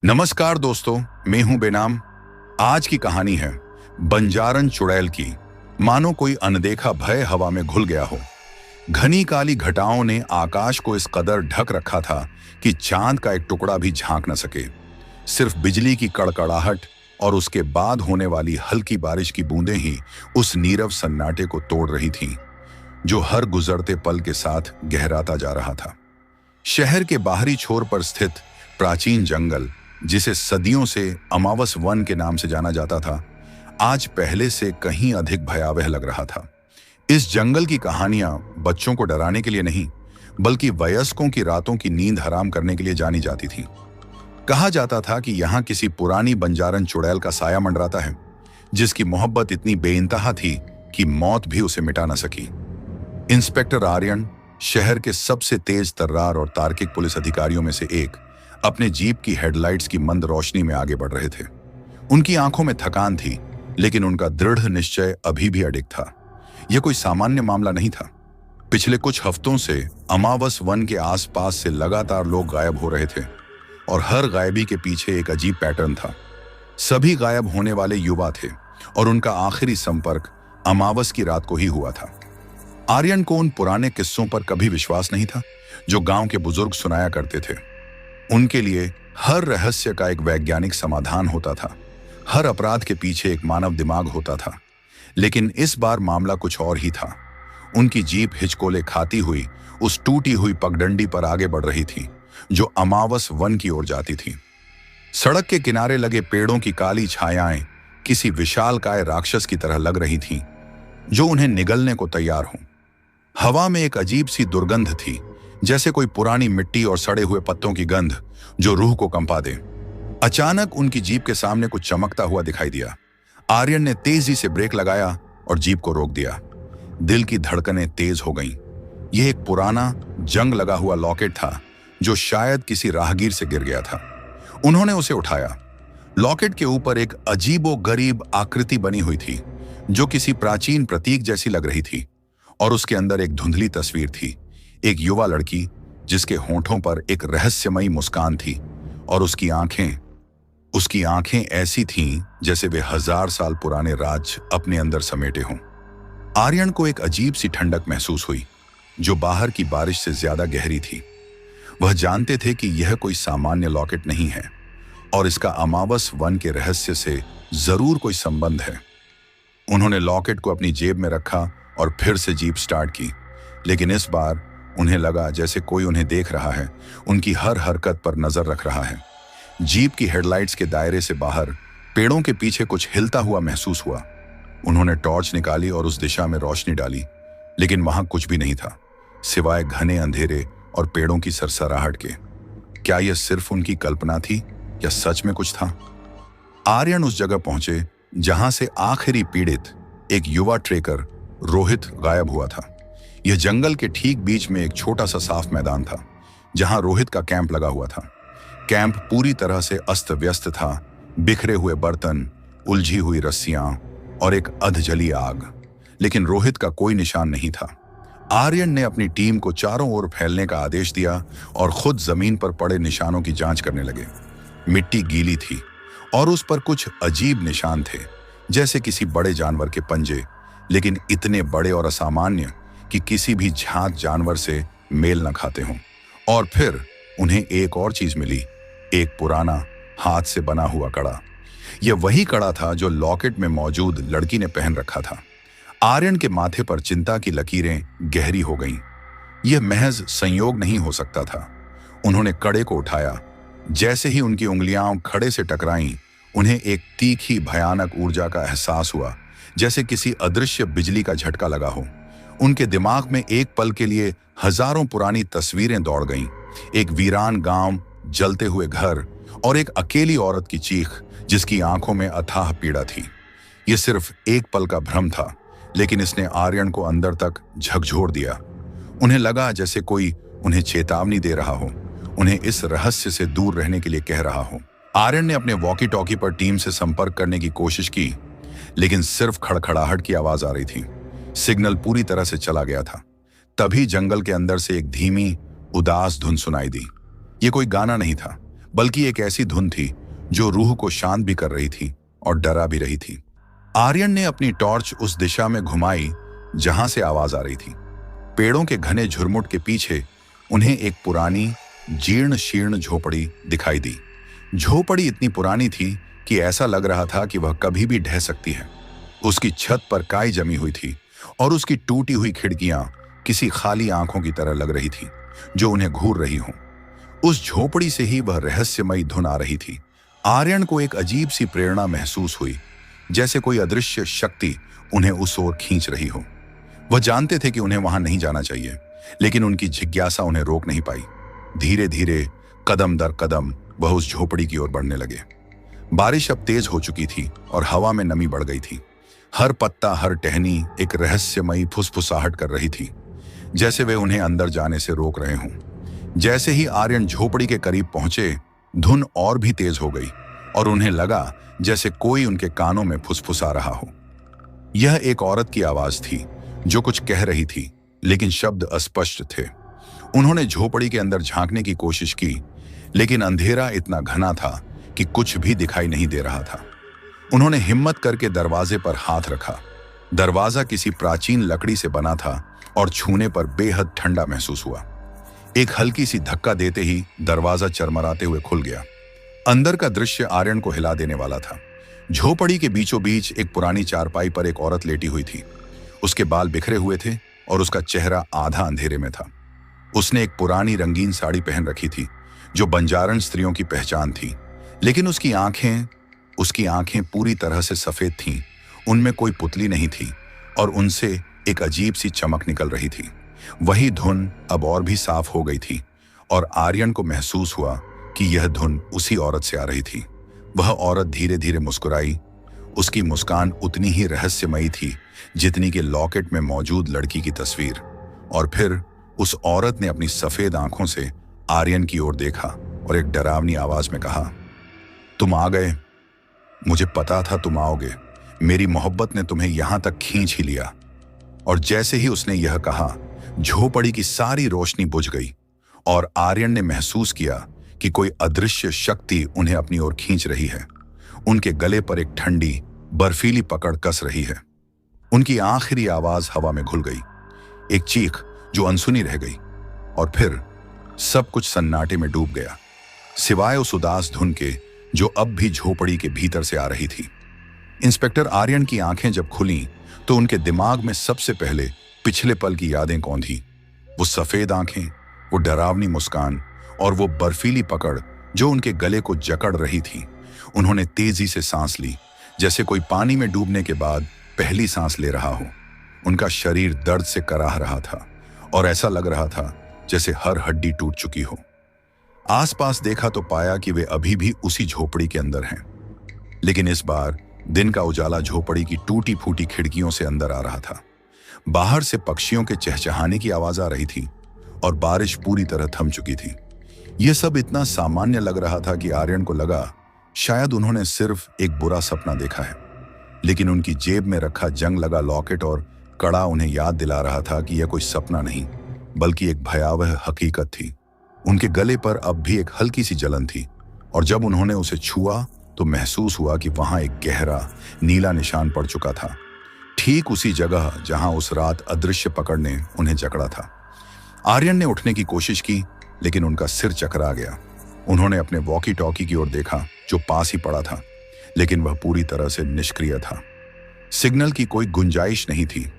नमस्कार दोस्तों, मैं हूं बेनाम। आज की कहानी है बंजारन चुड़ैल की। मानो कोई अनदेखा भय हवा में घुल गया हो। घनी काली घटाओं ने आकाश को इस कदर ढक रखा था कि चांद का एक टुकड़ा भी झांक न सके। सिर्फ बिजली की कड़कड़ाहट और उसके बाद होने वाली हल्की बारिश की बूंदें ही उस नीरव सन्नाटे को तोड़ रही थीं, जो हर गुजरते पल के साथ गहराता जा रहा था। शहर के बाहरी छोर पर स्थित प्राचीन जंगल, जिसे सदियों से अमावस वन के नाम से जाना जाता था, आज पहले से कहीं अधिक भयावह लग रहा था। इस जंगल की कहानियां बच्चों को डराने के लिए नहीं, बल्कि वयस्कों की रातों की नींद हराम करने के लिए जानी जाती थी। कहा जाता था कि यहाँ किसी पुरानी बंजारन चुड़ैल का साया मंडराता है, जिसकी मोहब्बत इतनी बेइंतहा थी कि मौत भी उसे मिटा न सकी। इंस्पेक्टर आर्यन, शहर के सबसे तेज तर्रार और तार्किक पुलिस अधिकारियों में से एक, अपने जीप की हेडलाइट्स की मंद रोशनी में आगे बढ़ रहे थे। उनकी आंखों में थकान थी, लेकिन उनका दृढ़ निश्चय अभी भी अडिग था। यह कोई सामान्य मामला नहीं था। पिछले कुछ हफ्तों से अमावस वन के आसपास से लगातार लोग गायब हो रहे थे, और हर गायबी के पीछे एक अजीब पैटर्न था। सभी गायब होने वाले युवा थे, और उनका आखिरी संपर्क अमावस की रात को ही हुआ था। आर्यन को उन पुराने किस्सों पर कभी विश्वास नहीं था जो गांव के बुजुर्ग सुनाया करते थे। उनके लिए हर रहस्य का एक वैज्ञानिक समाधान होता था, हर अपराध के पीछे एक मानव दिमाग होता था। लेकिन इस बार मामला कुछ और ही था। उनकी जीप हिचकोले खाती हुई उस टूटी हुई पगडंडी पर आगे बढ़ रही थी, जो अमावस वन की ओर जाती थी। सड़क के किनारे लगे पेड़ों की काली छायाएं किसी विशालकाय राक्षस की तरह लग रही थीं, जो उन्हें निगलने को तैयार हों। हवा में एक अजीब सी दुर्गंध थी, जैसे कोई पुरानी मिट्टी और सड़े हुए पत्तों की गंध जो रूह को कंपा दे। अचानक उनकी जीप के सामने कुछ चमकता हुआ दिखाई दिया। आर्यन ने तेजी से ब्रेक लगाया और जीप को रोक दिया। दिल की धड़कनें तेज हो गईं। यह एक पुराना जंग लगा हुआ लॉकेट था, जो शायद किसी राहगीर से गिर गया था। उन्होंने उसे उठाया। लॉकेट के ऊपर एक अजीबोगरीब आकृति बनी हुई थी, जो किसी प्राचीन प्रतीक जैसी लग रही थी, और उसके अंदर एक धुंधली तस्वीर थी। एक युवा लड़की, जिसके होंठों पर एक रहस्यमयी मुस्कान थी, और उसकी आंखें ऐसी थीं जैसे वे 1000 साल पुराने राज अपने अंदर समेटे हों। आर्यन को एक अजीब सी ठंडक महसूस हुई, जो बाहर की बारिश से ज्यादा गहरी थी। वह जानते थे कि यह कोई सामान्य लॉकेट नहीं है, और इसका अमावस वन के रहस्य से जरूर कोई संबंध है। उन्होंने लॉकेट को अपनी जेब में रखा और फिर से जीप स्टार्ट की, लेकिन इस बार उन्हें लगा जैसे कोई उन्हें देख रहा है, उनकी हर हरकत पर नजर रख रहा है। जीप की हेडलाइट्स के दायरे से बाहर पेड़ों के पीछे कुछ हिलता हुआ महसूस हुआ। उन्होंने टॉर्च निकाली और उस दिशा में रोशनी डाली, लेकिन वहां कुछ भी नहीं था, सिवाय घने अंधेरे और पेड़ों की सरसराहट के। क्या यह सिर्फ उनकी कल्पना थी या सच में कुछ था? आर्यन उस जगह पहुंचे जहां से आखिरी पीड़ित, एक युवा ट्रेकर रोहित, गायब हुआ था। यह जंगल के ठीक बीच में एक छोटा सा साफ मैदान था, जहां रोहित का कैंप लगा हुआ था। कैंप पूरी तरह से अस्त व्यस्त था। बिखरे हुए बर्तन, उलझी हुई रस्सियां और एक अधजली आग, लेकिन रोहित का कोई निशान नहीं था। आर्यन ने अपनी टीम को चारों ओर फैलने का आदेश दिया और खुद जमीन पर पड़े निशानों की जांच करने लगे। मिट्टी गीली थी और उस पर कुछ अजीब निशान थे, जैसे किसी बड़े जानवर के पंजे, लेकिन इतने बड़े और असामान्य कि किसी भी झांत जानवर से मेल न खाते हों। और फिर उन्हें एक और चीज मिली, एक पुराना हाथ से बना हुआ कड़ा। यह वही कड़ा था जो लॉकेट में मौजूद लड़की ने पहन रखा था। आर्यन के माथे पर चिंता की लकीरें गहरी हो गईं। यह महज संयोग नहीं हो सकता था। उन्होंने कड़े को उठाया। जैसे ही उनकी उंगलियां खड़े से टकराईं, उन्हें एक तीखी भयानक ऊर्जा का एहसास हुआ, जैसे किसी अदृश्य बिजली का झटका लगा हो। उनके दिमाग में एक पल के लिए हजारों पुरानी तस्वीरें दौड़ गईं। एक वीरान गांव, जलते हुए घर और एक अकेली औरत की चीख, जिसकी आंखों में अथाह पीड़ा थी। यह सिर्फ एक पल का भ्रम था, लेकिन इसने आर्यन को अंदर तक झकझोर दिया। उन्हें लगा जैसे कोई उन्हें चेतावनी दे रहा हो, उन्हें इस रहस्य से दूर रहने के लिए कह रहा हो। आर्यन ने अपने वॉकी टॉकी पर टीम से संपर्क करने की कोशिश की, लेकिन सिर्फ खड़खड़ाहट की आवाज आ रही थी। सिग्नल पूरी तरह से चला गया था। तभी जंगल के अंदर से एक धीमी, उदास धुन सुनाई दी। ये कोई गाना नहीं था, बल्कि एक ऐसी धुन थी जो रूह को शांत भी कर रही थी और डरा भी रही थी। आर्यन ने अपनी टॉर्च उस दिशा में घुमाई जहां से आवाज आ रही थी। पेड़ों के घने झुरमुट के पीछे उन्हें एक पुरानी जीर्ण शीर्ण झोपड़ी दिखाई दी। झोपड़ी इतनी पुरानी थी कि ऐसा लग रहा था कि वह कभी भी ढह सकती है। उसकी छत पर काई जमी हुई थी और उसकी टूटी हुई खिड़कियां किसी खाली आंखों की तरह लग रही थी जो उन्हें घूर रही हों। उस झोपड़ी से ही वह रहस्यमयी धुन आ रही थी। आर्यन को एक अजीब सी प्रेरणा महसूस हुई, जैसे कोई अदृश्य शक्ति उन्हें उस ओर खींच रही हो। वह जानते थे कि उन्हें वहां नहीं जाना चाहिए, लेकिन उनकी जिज्ञासा उन्हें रोक नहीं पाई। धीरे धीरे, कदम दर कदम, वह उस झोपड़ी की ओर बढ़ने लगे। बारिश अब तेज हो चुकी थी और हवा में नमी बढ़ गई थी। हर पत्ता, हर टहनी एक रहस्यमयी फुसफुसाहट कर रही थी, जैसे वे उन्हें अंदर जाने से रोक रहे हों। जैसे ही आर्यन झोपड़ी के करीब पहुंचे, धुन और भी तेज हो गई और उन्हें लगा जैसे कोई उनके कानों में फुसफुसा रहा हो। यह एक औरत की आवाज थी जो कुछ कह रही थी, लेकिन शब्द अस्पष्ट थे। उन्होंने झोपड़ी के अंदर झांकने की कोशिश की, लेकिन अंधेरा इतना घना था कि कुछ भी दिखाई नहीं दे रहा था। उन्होंने हिम्मत करके दरवाजे पर हाथ रखा। दरवाजा किसी प्राचीन लकड़ी से बना था और छूने पर बेहद ठंडा महसूस हुआ। एक हल्की सी धक्का देते ही दरवाजा चरमराते हुए खुल गया। अंदर का दृश्य आर्यन को हिला देने वाला था। झोपड़ी के बीचों बीच एक पुरानी चारपाई पर एक औरत लेटी हुई थी। उसके बाल बिखरे हुए थे और उसका चेहरा आधा अंधेरे में था। उसने एक पुरानी रंगीन साड़ी पहन रखी थी जो बंजारन स्त्रियों की पहचान थी, लेकिन उसकी आंखें पूरी तरह से सफेद थीं। उनमें कोई पुतली नहीं थी और उनसे एक अजीब सी चमक निकल रही थी। वही धुन अब और भी साफ हो गई थी और आर्यन को महसूस हुआ कि यह धुन उसी औरत से आ रही थी। वह औरत धीरे धीरे मुस्कुराई। उसकी मुस्कान उतनी ही रहस्यमयी थी जितनी कि लॉकेट में मौजूद लड़की की तस्वीर। और फिर उस औरत ने अपनी सफेद आंखों से आर्यन की ओर देखा और एक डरावनी आवाज में कहा, तुम आ गए। मुझे पता था तुम आओगे। मेरी मोहब्बत ने तुम्हें यहां तक खींच ही लिया। और जैसे ही उसने यह कहा, झोपड़ी की सारी रोशनी बुझ गई और आर्यन ने महसूस किया कि कोई अदृश्य शक्ति उन्हें अपनी ओर खींच रही है। उनके गले पर एक ठंडी, बर्फीली पकड़ कस रही है। उनकी आखिरी आवाज हवा में घुल गई, एक चीख जो अनसुनी रह गई। और फिर सब कुछ सन्नाटे में डूब गया, सिवाय उस उदास धुन के जो अब भी झोपड़ी के भीतर से आ रही थी। इंस्पेक्टर आर्यन की आंखें जब खुलीं तो उनके दिमाग में सबसे पहले पिछले पल की यादें कौंधी। वो सफेद आंखें, वो डरावनी मुस्कान और वो बर्फीली पकड़ जो उनके गले को जकड़ रही थी। उन्होंने तेजी से सांस ली, जैसे कोई पानी में डूबने के बाद पहली सांस ले रहा हो। उनका शरीर दर्द से कराह रहा था और ऐसा लग रहा था जैसे हर हड्डी टूट चुकी हो। आसपास देखा तो पाया कि वे अभी भी उसी झोपड़ी के अंदर हैं, लेकिन इस बार दिन का उजाला झोपड़ी की टूटी फूटी खिड़कियों से अंदर आ रहा था। बाहर से पक्षियों के चहचहाने की आवाज आ रही थी और बारिश पूरी तरह थम चुकी थी। यह सब इतना सामान्य लग रहा था कि आर्यन को लगा शायद उन्होंने सिर्फ एक बुरा सपना देखा है। लेकिन उनकी जेब में रखा जंग लगा लॉकेट और कड़ा उन्हें याद दिला रहा था कि यह कोई सपना नहीं, बल्कि एक भयावह हकीकत थी। उनके गले पर अब भी एक हल्की सी जलन थी और जब उन्होंने उसे छुआ तो महसूस हुआ कि वहां एक गहरा नीला निशान पड़ चुका था, ठीक उसी जगह जहां उस रात अदृश्य पकड़ ने उन्हें जकड़ा था। आर्यन ने उठने की कोशिश की, लेकिन उनका सिर चकरा गया। उन्होंने अपने वॉकी टॉकी की ओर देखा जो पास ही पड़ा था, लेकिन वह पूरी तरह से निष्क्रिय था। सिग्नल की कोई गुंजाइश नहीं थी।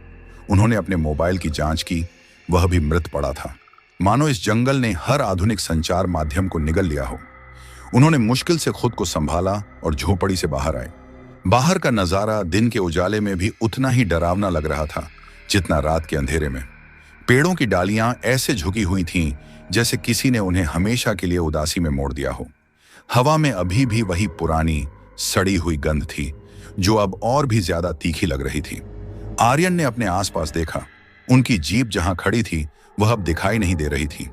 उन्होंने अपने मोबाइल की जांच की, वह भी मृत पड़ा था, मानो इस जंगल ने हर आधुनिक संचार माध्यम को निगल लिया हो। उन्होंने मुश्किल से खुद को संभाला और झोपड़ी से बाहर आए। बाहर का नजारा दिन के उजाले में भी उतना ही डरावना लग रहा था जितना रात के अंधेरे में। पेड़ों की डालियां ऐसे झुकी हुई थीं जैसे किसी ने उन्हें हमेशा के लिए उदासी में मोड़ दिया हो। हवा में अभी भी वही पुरानी सड़ी हुई गंध थी जो अब और भी ज्यादा तीखी लग रही थी। आर्यन ने अपने आसपास देखा। उनकी जीप जहां खड़ी थी वह अब दिखाई नहीं दे रही थी।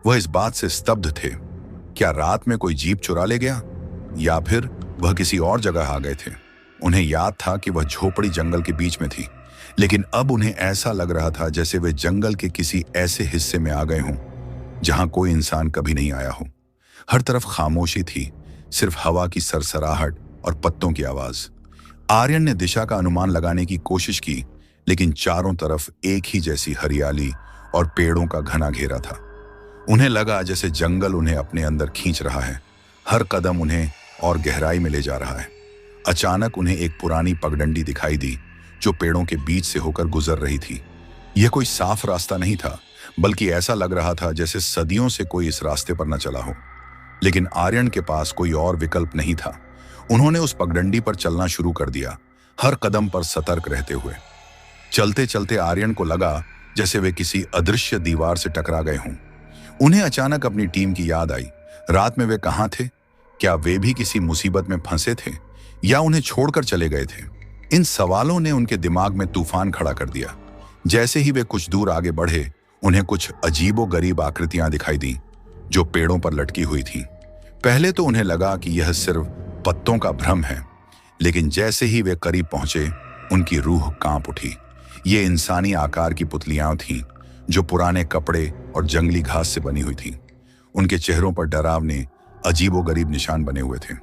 वह इस बात से स्तब्ध थे, क्या रात में कोई जीप चुरा ले गया या फिर वह किसी और जगह आ गए थे। उन्हें याद था कि वह झोपड़ी जंगल के बीच में थी, लेकिन अब उन्हें ऐसा लग रहा था जैसे वे जंगल के किसी ऐसे हिस्से में आ गए हों जहां कोई इंसान कभी नहीं आया हो। हर तरफ खामोशी थी, सिर्फ हवा की सरसराहट और पत्तों की आवाज। आर्यन ने दिशा का अनुमान लगाने की कोशिश की, लेकिन चारों तरफ एक ही जैसी हरियाली और पेड़ों का घना घेरा था। उन्हें लगा जैसे जंगल उन्हें अपने अंदर खींच रहा है, हर कदम उन्हें और गहराई में ले जा रहा है। अचानक उन्हें एक पुरानी पगडंडी दिखाई दी जो पेड़ों के बीच से होकर गुजर रही थी। यह कोई साफ रास्ता नहीं था, बल्कि ऐसा लग रहा था जैसे सदियों से कोई इस रास्ते पर न चला हो। लेकिन आर्यन के पास कोई और विकल्प नहीं था। उन्होंने उस पगडंडी पर चलना शुरू कर दिया, हर कदम पर सतर्क रहते हुए। चलते चलते आर्यन को लगा जैसे वे किसी अदृश्य दीवार से टकरा गए हों। उन्हें अचानक अपनी टीम की याद आई। रात में वे कहाँ थे? क्या वे भी किसी मुसीबत में फंसे थे या उन्हें छोड़कर चले गए थे? इन सवालों ने उनके दिमाग में तूफान खड़ा कर दिया। जैसे ही वे कुछ दूर आगे बढ़े, उन्हें कुछ अजीबोगरीब आकृतियां दिखाई दी जो पेड़ों पर लटकी हुई थीं। पहले तो उन्हें लगा कि यह सिर्फ पत्तों का भ्रम है, लेकिन जैसे ही वे करीब पहुंचे, उनकी रूह कांप उठी। ये इंसानी आकार की पुतलियां थीं जो पुराने कपड़े और जंगली घास से बनी हुई थीं। उनके चेहरों पर डरावने अजीबोगरीब निशान बने हुए थे,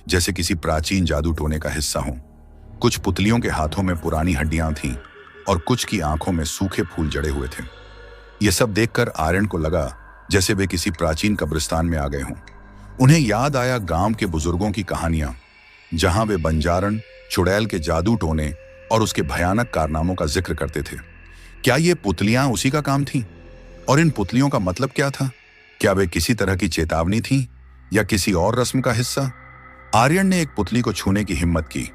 जैसे किसी प्राचीन जादू टोने का हिस्सा हो। कुछ पुतलियों के हाथों में पुरानी हड्डियां थीं और कुछ की आंखों में सूखे फूल जड़े हुए थे। यह सब देखकर आर्यन को लगा जैसे वे किसी प्राचीन कब्रिस्तान में आ गए हों। उन्हें याद आया गांव के बुजुर्गों की कहानियां, जहां वे बंजारण चुड़ैल के जादू टोने और उसके भयानक कारनामों का जिक्र करते थे। क्या ये पुतलियां उसी का काम थीं? और इन पुतलियों का मतलब क्या था? क्या वे किसी तरह की चेतावनी थीं या किसी और रस्म का हिस्सा? आर्यन ने एक पुतली को छूने की हिम्मत की,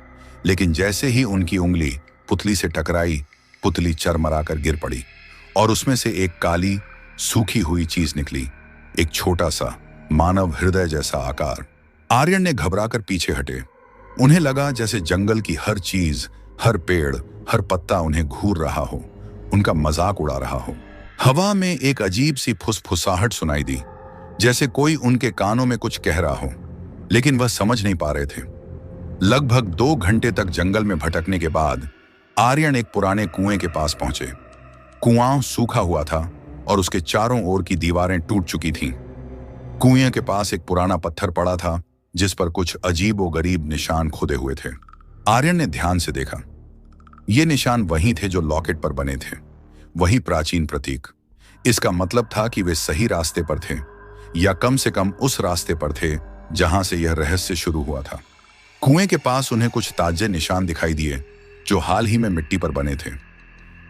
लेकिन जैसे ही उनकी उंगली पुतली से टकराई, पुतली चरमराकर गिर पड़ी और उसमें से एक काली सूखी हुई चीज निकली, एक छोटा सा मानव हृदय जैसा आकार। आर्यन ने घबराकर पीछे हटे। उन्हें लगा जैसे जंगल की हर चीज, हर पेड़, हर पत्ता उन्हें घूर रहा हो, उनका मजाक उड़ा रहा हो। हवा में एक अजीब सी फुसफुसाहट सुनाई दी, जैसे कोई उनके कानों में कुछ कह रहा हो, लेकिन वह समझ नहीं पा रहे थे। लगभग 2 घंटे तक जंगल में भटकने के बाद आर्यन एक पुराने कुएं के पास पहुंचे। कुआं सूखा हुआ था और उसके चारों ओर की दीवारें टूट चुकी थीं। कुएं के पास एक पुराना पत्थर पड़ा था जिस पर कुछ अजीबोगरीब निशान खुदे हुए थे। आर्यन ने ध्यान से देखा। ये निशान वही थे जो लॉकेट पर बने थे, वही प्राचीन प्रतीक। इसका मतलब था कि वे सही रास्ते पर थे, या कम से कम उस रास्ते पर थे जहां से यह रहस्य शुरू हुआ था। कुएं के पास उन्हें कुछ ताजे निशान दिखाई दिए जो हाल ही में मिट्टी पर बने थे।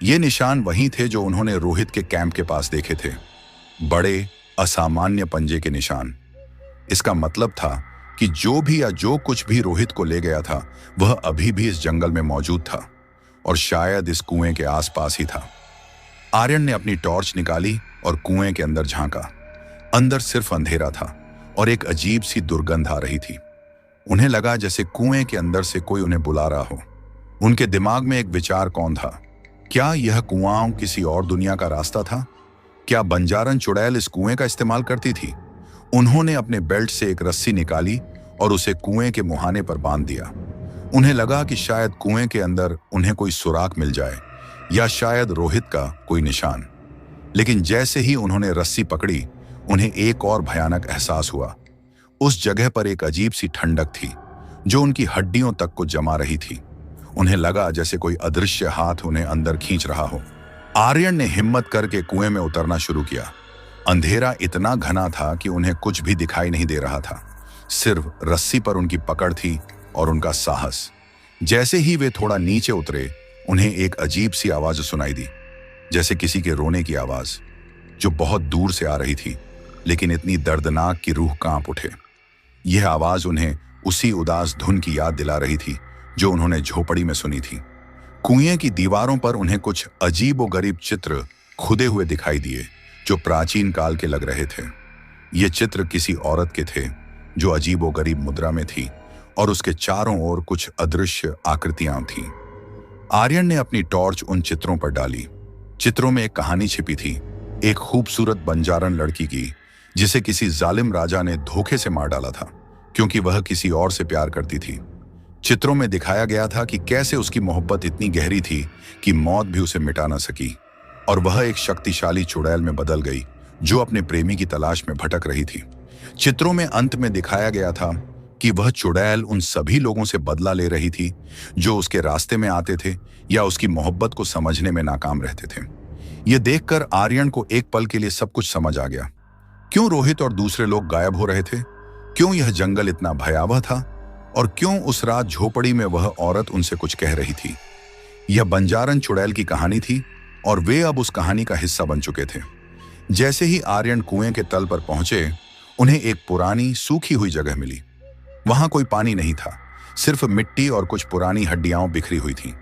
ये निशान वही थे जो उन्होंने रोहित के कैंप के पास देखे थे, बड़े असामान्य पंजे के निशान। इसका मतलब था कि जो भी या जो कुछ भी रोहित को ले गया था, वह अभी भी इस जंगल में मौजूद था और शायद इस कुएं के आसपास ही था। आर्यन ने अपनी टॉर्च निकाली और कुएं के अंदर झांका। अंदर सिर्फ अंधेरा था और एक अजीब सी दुर्गंध आ रही थी। उन्हें लगा जैसे कुएं के अंदर से कोई उन्हें बुला रहा हो। उनके दिमाग में एक विचार कौन था? क्या यह कुआं किसी और दुनिया का रास्ता था? क्या बंजारण चुड़ैल इस कुएं का इस्तेमाल करती थी? उन्होंने अपने बेल्ट से एक रस्सी निकाली और उसे कुएं के मुहाने पर बांध दिया। उन्हें लगा कि शायद कुएं के अंदर उन्हें कोई सुराग मिल जाए, या शायद रोहित का कोई निशान। लेकिन जैसे ही उन्होंने रस्सी पकड़ी, उन्हें एक और भयानक एहसास हुआ। उस जगह पर एक अजीब सी ठंडक थी जो उनकी हड्डियों तक को जमा रही थी। उन्हें लगा जैसे कोई अदृश्य हाथ उन्हें अंदर खींच रहा हो। आर्यन ने हिम्मत करके कुएं में उतरना शुरू किया। अंधेरा इतना घना था कि उन्हें कुछ भी दिखाई नहीं दे रहा था, सिर्फ रस्सी पर उनकी पकड़ थी और उनका साहस। जैसे ही वे थोड़ा नीचे उतरे, उन्हें एक अजीब सी आवाज सुनाई दी, जैसे किसी के रोने की आवाज, जो बहुत दूर से आ रही थी, लेकिन इतनी दर्दनाक कि रूह कांप उठे। यह आवाज उन्हें उसी उदास धुन की याद दिला रही थी जो उन्होंने झोपड़ी में सुनी थी। कुएं की दीवारों पर उन्हें कुछ अजीबोगरीब चित्र खुदे हुए दिखाई दिए जो प्राचीन काल के लग रहे थे। ये चित्र किसी औरत के थे जो अजीबोगरीब मुद्रा में थी और उसके चारों ओर कुछ अदृश्य आकृतियां थीं। आर्यन ने अपनी टॉर्च उन चित्रों पर डाली। चित्रों में एक कहानी छिपी थी, एक खूबसूरत बंजारण लड़की की जिसे किसी जालिम राजा ने धोखे से मार डाला था क्योंकि वह किसी और से प्यार करती थी। चित्रों में दिखाया गया था कि कैसे उसकी मोहब्बत इतनी गहरी थी कि मौत भी उसे मिटा न सकी और वह एक शक्तिशाली चुड़ैल में बदल गई जो अपने प्रेमी की तलाश में भटक रही थी। चित्रों में अंत में दिखाया गया था कि वह चुड़ैल उन सभी लोगों से बदला ले रही थी जो उसके रास्ते में आते थे या उसकी मोहब्बत को समझने में नाकाम रहते थे। यह देखकर आर्यन को एक पल के लिए सब कुछ समझ आ गया। क्यों रोहित और दूसरे लोग गायब हो रहे थे, क्यों यह जंगल इतना भयावह था, और क्यों उस रात झोपड़ी में वह औरत उनसे कुछ कह रही थी। यह बंजारन चुड़ैल की कहानी थी और वे अब उस कहानी का हिस्सा बन चुके थे। जैसे ही आर्यन कुएं के तल पर पहुंचे, उन्हें एक पुरानी सूखी हुई जगह मिली। वहां कोई पानी नहीं था, सिर्फ मिट्टी और कुछ पुरानी हड्डियां बिखरी हुई थीं।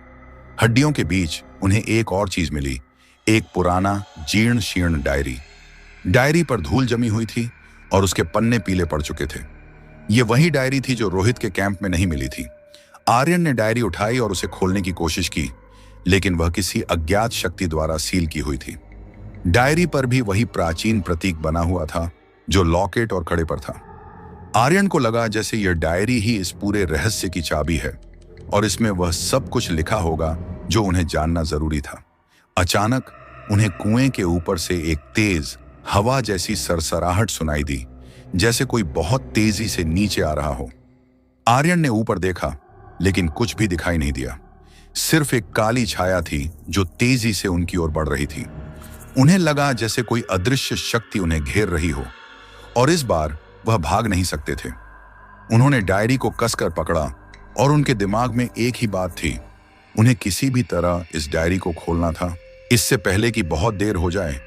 हड्डियों के बीच उन्हें एक और चीज मिली, एक पुराना जीर्ण शीर्ण डायरी। डायरी पर धूल जमी हुई थी और उसके पन्ने पीले पड़ चुके थे। यह वही डायरी थी जो रोहित के कैंप में नहीं मिली थी। आर्यन ने डायरी उठाई और उसे खोलने की कोशिश की, लेकिन वह किसी अज्ञात शक्ति द्वारा सील की हुई थी। डायरी पर भी वही प्राचीन प्रतीक बना हुआ था जो लॉकेट और कड़े पर था। आर्यन को लगा जैसे यह डायरी ही इस पूरे रहस्य की चाबी है और इसमें वह सब कुछ लिखा होगा जो उन्हें जानना जरूरी था। अचानक उन्हें कुएं के ऊपर से एक तेज हवा जैसी सरसराहट सुनाई दी, जैसे कोई बहुत तेजी से नीचे आ रहा हो। आर्यन ने ऊपर देखा, लेकिन कुछ भी दिखाई नहीं दिया। सिर्फ एक काली छाया थी जो तेजी से उनकी ओर बढ़ रही थी। उन्हें लगा जैसे कोई अदृश्य शक्ति उन्हें घेर रही हो और इस बार वह भाग नहीं सकते थे। उन्होंने डायरी को कसकर पकड़ा और उनके दिमाग में एक ही बात थी, उन्हें किसी भी तरह इस डायरी को खोलना था, इससे पहले कि बहुत देर हो जाए।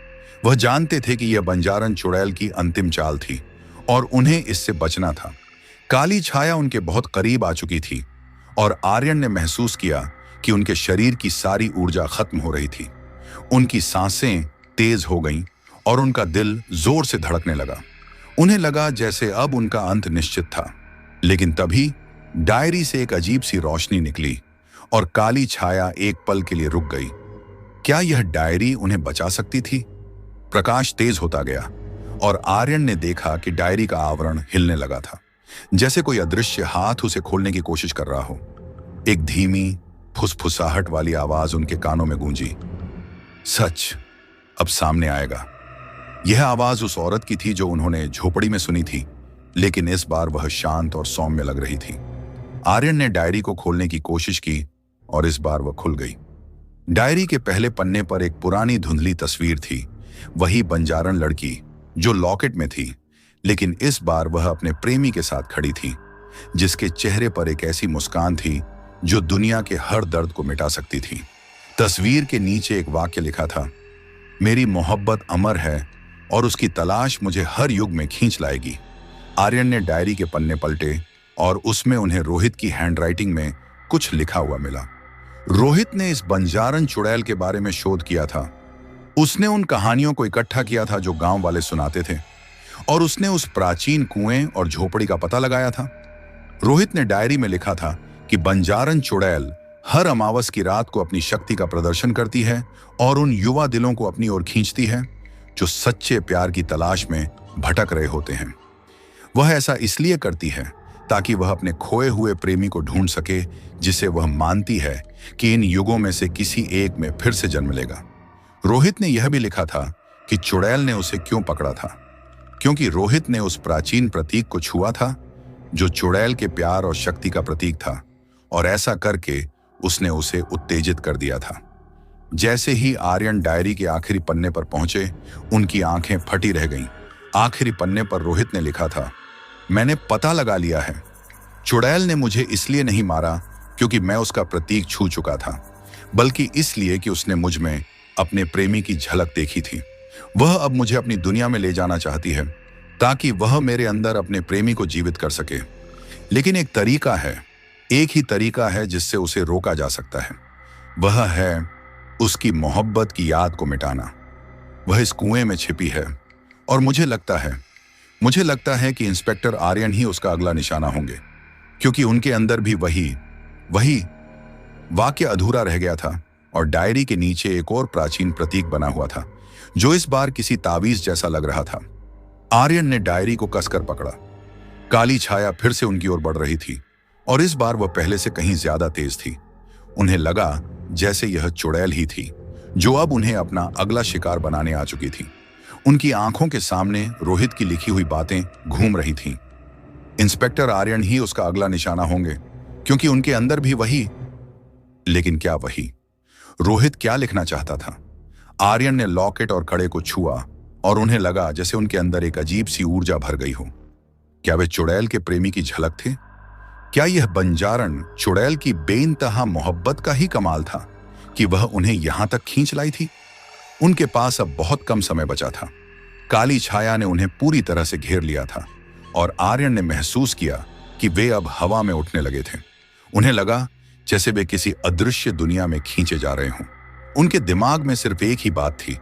वह जानते थे कि यह बंजारन चुड़ैल की अंतिम चाल थी और उन्हें इससे बचना था। काली छाया उनके बहुत करीब आ चुकी थी और आर्यन ने महसूस किया कि उनके शरीर की सारी ऊर्जा खत्म हो रही थी। उनकी सांसें तेज हो गईं और उनका दिल जोर से धड़कने लगा। उन्हें लगा जैसे अब उनका अंत निश्चित था। लेकिन तभी डायरी से एक अजीब सी रोशनी निकली और काली छाया एक पल के लिए रुक गई। क्या यह डायरी उन्हें बचा सकती थी? प्रकाश तेज होता गया और आर्यन ने देखा कि डायरी का आवरण हिलने लगा था, जैसे कोई अदृश्य हाथ उसे खोलने की कोशिश कर रहा हो। एक धीमी फुसफुसाहट वाली आवाज उनके कानों में गूंजी, सच अब सामने आएगा। यह आवाज उस औरत की थी जो उन्होंने झोपड़ी में सुनी थी, लेकिन इस बार वह शांत और सौम्य लग रही थी। आर्यन ने डायरी को खोलने की कोशिश की और इस बार वह खुल गई। डायरी के पहले पन्ने पर एक पुरानी धुंधली तस्वीर थी, वही बंजारन लड़की जो लॉकेट में थी, लेकिन इस बार वह अपने प्रेमी के साथ खड़ी थी, जिसके चेहरे पर एक ऐसी मुस्कान थी जो दुनिया के हर दर्द को मिटा सकती थी। तस्वीर के नीचे एक वाक्य लिखा था, मेरी मोहब्बत अमर है और उसकी तलाश मुझे हर युग में खींच लाएगी। आर्यन ने डायरी के पन्ने पलटे और उसमें उन्हें रोहित की हैंडराइटिंग में कुछ लिखा हुआ मिला। रोहित ने इस बंजारन चुड़ैल के बारे में शोध किया था। उसने उन कहानियों को इकट्ठा किया था जो गांव वाले सुनाते थे और उसने उस प्राचीन कुएं और झोपड़ी का पता लगाया था। रोहित ने डायरी में लिखा था कि बंजारन चुड़ैल हर अमावस की रात को अपनी शक्ति का प्रदर्शन करती है और उन युवा दिलों को अपनी ओर खींचती है जो सच्चे प्यार की तलाश में भटक रहे होते हैं। वह ऐसा इसलिए करती है ताकि वह अपने खोए हुए प्रेमी को ढूंढ सके, जिसे वह मानती है कि इन युगों में से किसी एक में फिर से जन्म लेगा। रोहित ने यह भी लिखा था कि चुड़ैल ने उसे क्यों पकड़ा था, क्योंकि रोहित ने उस प्राचीन प्रतीक को छुआ था जो चुड़ैल के प्यार और शक्ति का प्रतीक था, और ऐसा करके उसने उसे उत्तेजित कर दिया था। जैसे ही आर्यन डायरी के आखिरी पन्ने पर पहुंचे, उनकी आंखें फटी रह गईं। आखिरी पन्ने पर रोहित ने लिखा था, मैंने पता लगा लिया है, चुड़ैल ने मुझे इसलिए नहीं मारा क्योंकि मैं उसका प्रतीक छू चुका था, बल्कि इसलिए कि उसने मुझ में अपने प्रेमी की झलक देखी थी। वह अब मुझे अपनी दुनिया में ले जाना चाहती है ताकि वह मेरे अंदर अपने प्रेमी को जीवित कर सके। लेकिन एक तरीका है, एक ही तरीका है जिससे उसे रोका जा सकता है। वह है उसकी मोहब्बत की याद को मिटाना। वह इस कुएं में छिपी है और मुझे लगता है कि इंस्पेक्टर आर्यन ही उसका अगला निशाना होंगे, क्योंकि उनके अंदर भी वही वाक्य अधूरा रह गया था और डायरी के नीचे एक और प्राचीन प्रतीक बना हुआ था जो इस बार किसी तावीज जैसा लग रहा था। आर्यन ने डायरी को कसकर पकड़ा। काली छाया फिर से उनकी ओर बढ़ रही थी और इस बार वह पहले से कहीं ज्यादा तेज थी। उन्हें लगा जैसे यह चुड़ैल ही थी जो अब उन्हें अपना अगला शिकार बनाने आ चुकी थी। उनकी आंखों के सामने रोहित की लिखी हुई बातें घूम रही थीं। इंस्पेक्टर आर्यन ही उसका अगला निशाना होंगे, क्योंकि उनके अंदर भी वही। लेकिन क्या वही? रोहित क्या लिखना चाहता था? आर्यन ने लॉकेट और कड़े को छुआ और उन्हें लगा जैसे उनके अंदर एक अजीब सी ऊर्जा भर गई हो। क्या वे चुड़ैल के प्रेमी की झलक थे? क्या यह बंजारण चुड़ैल की बेइंतहा मोहब्बत का ही कमाल था कि वह उन्हें यहां तक खींच लाई थी? उनके पास अब बहुत कम समय बचा था। काली छाया ने उन्हें पूरी तरह से घेर लिया था और आर्यन ने महसूस किया कि वे अब हवा में उठने लगे थे। उन्हें लगा जैसे वे किसी अदृश्य दुनिया में खींचे जा रहे हों। उनके दिमाग में सिर्फ एक ही बात थी,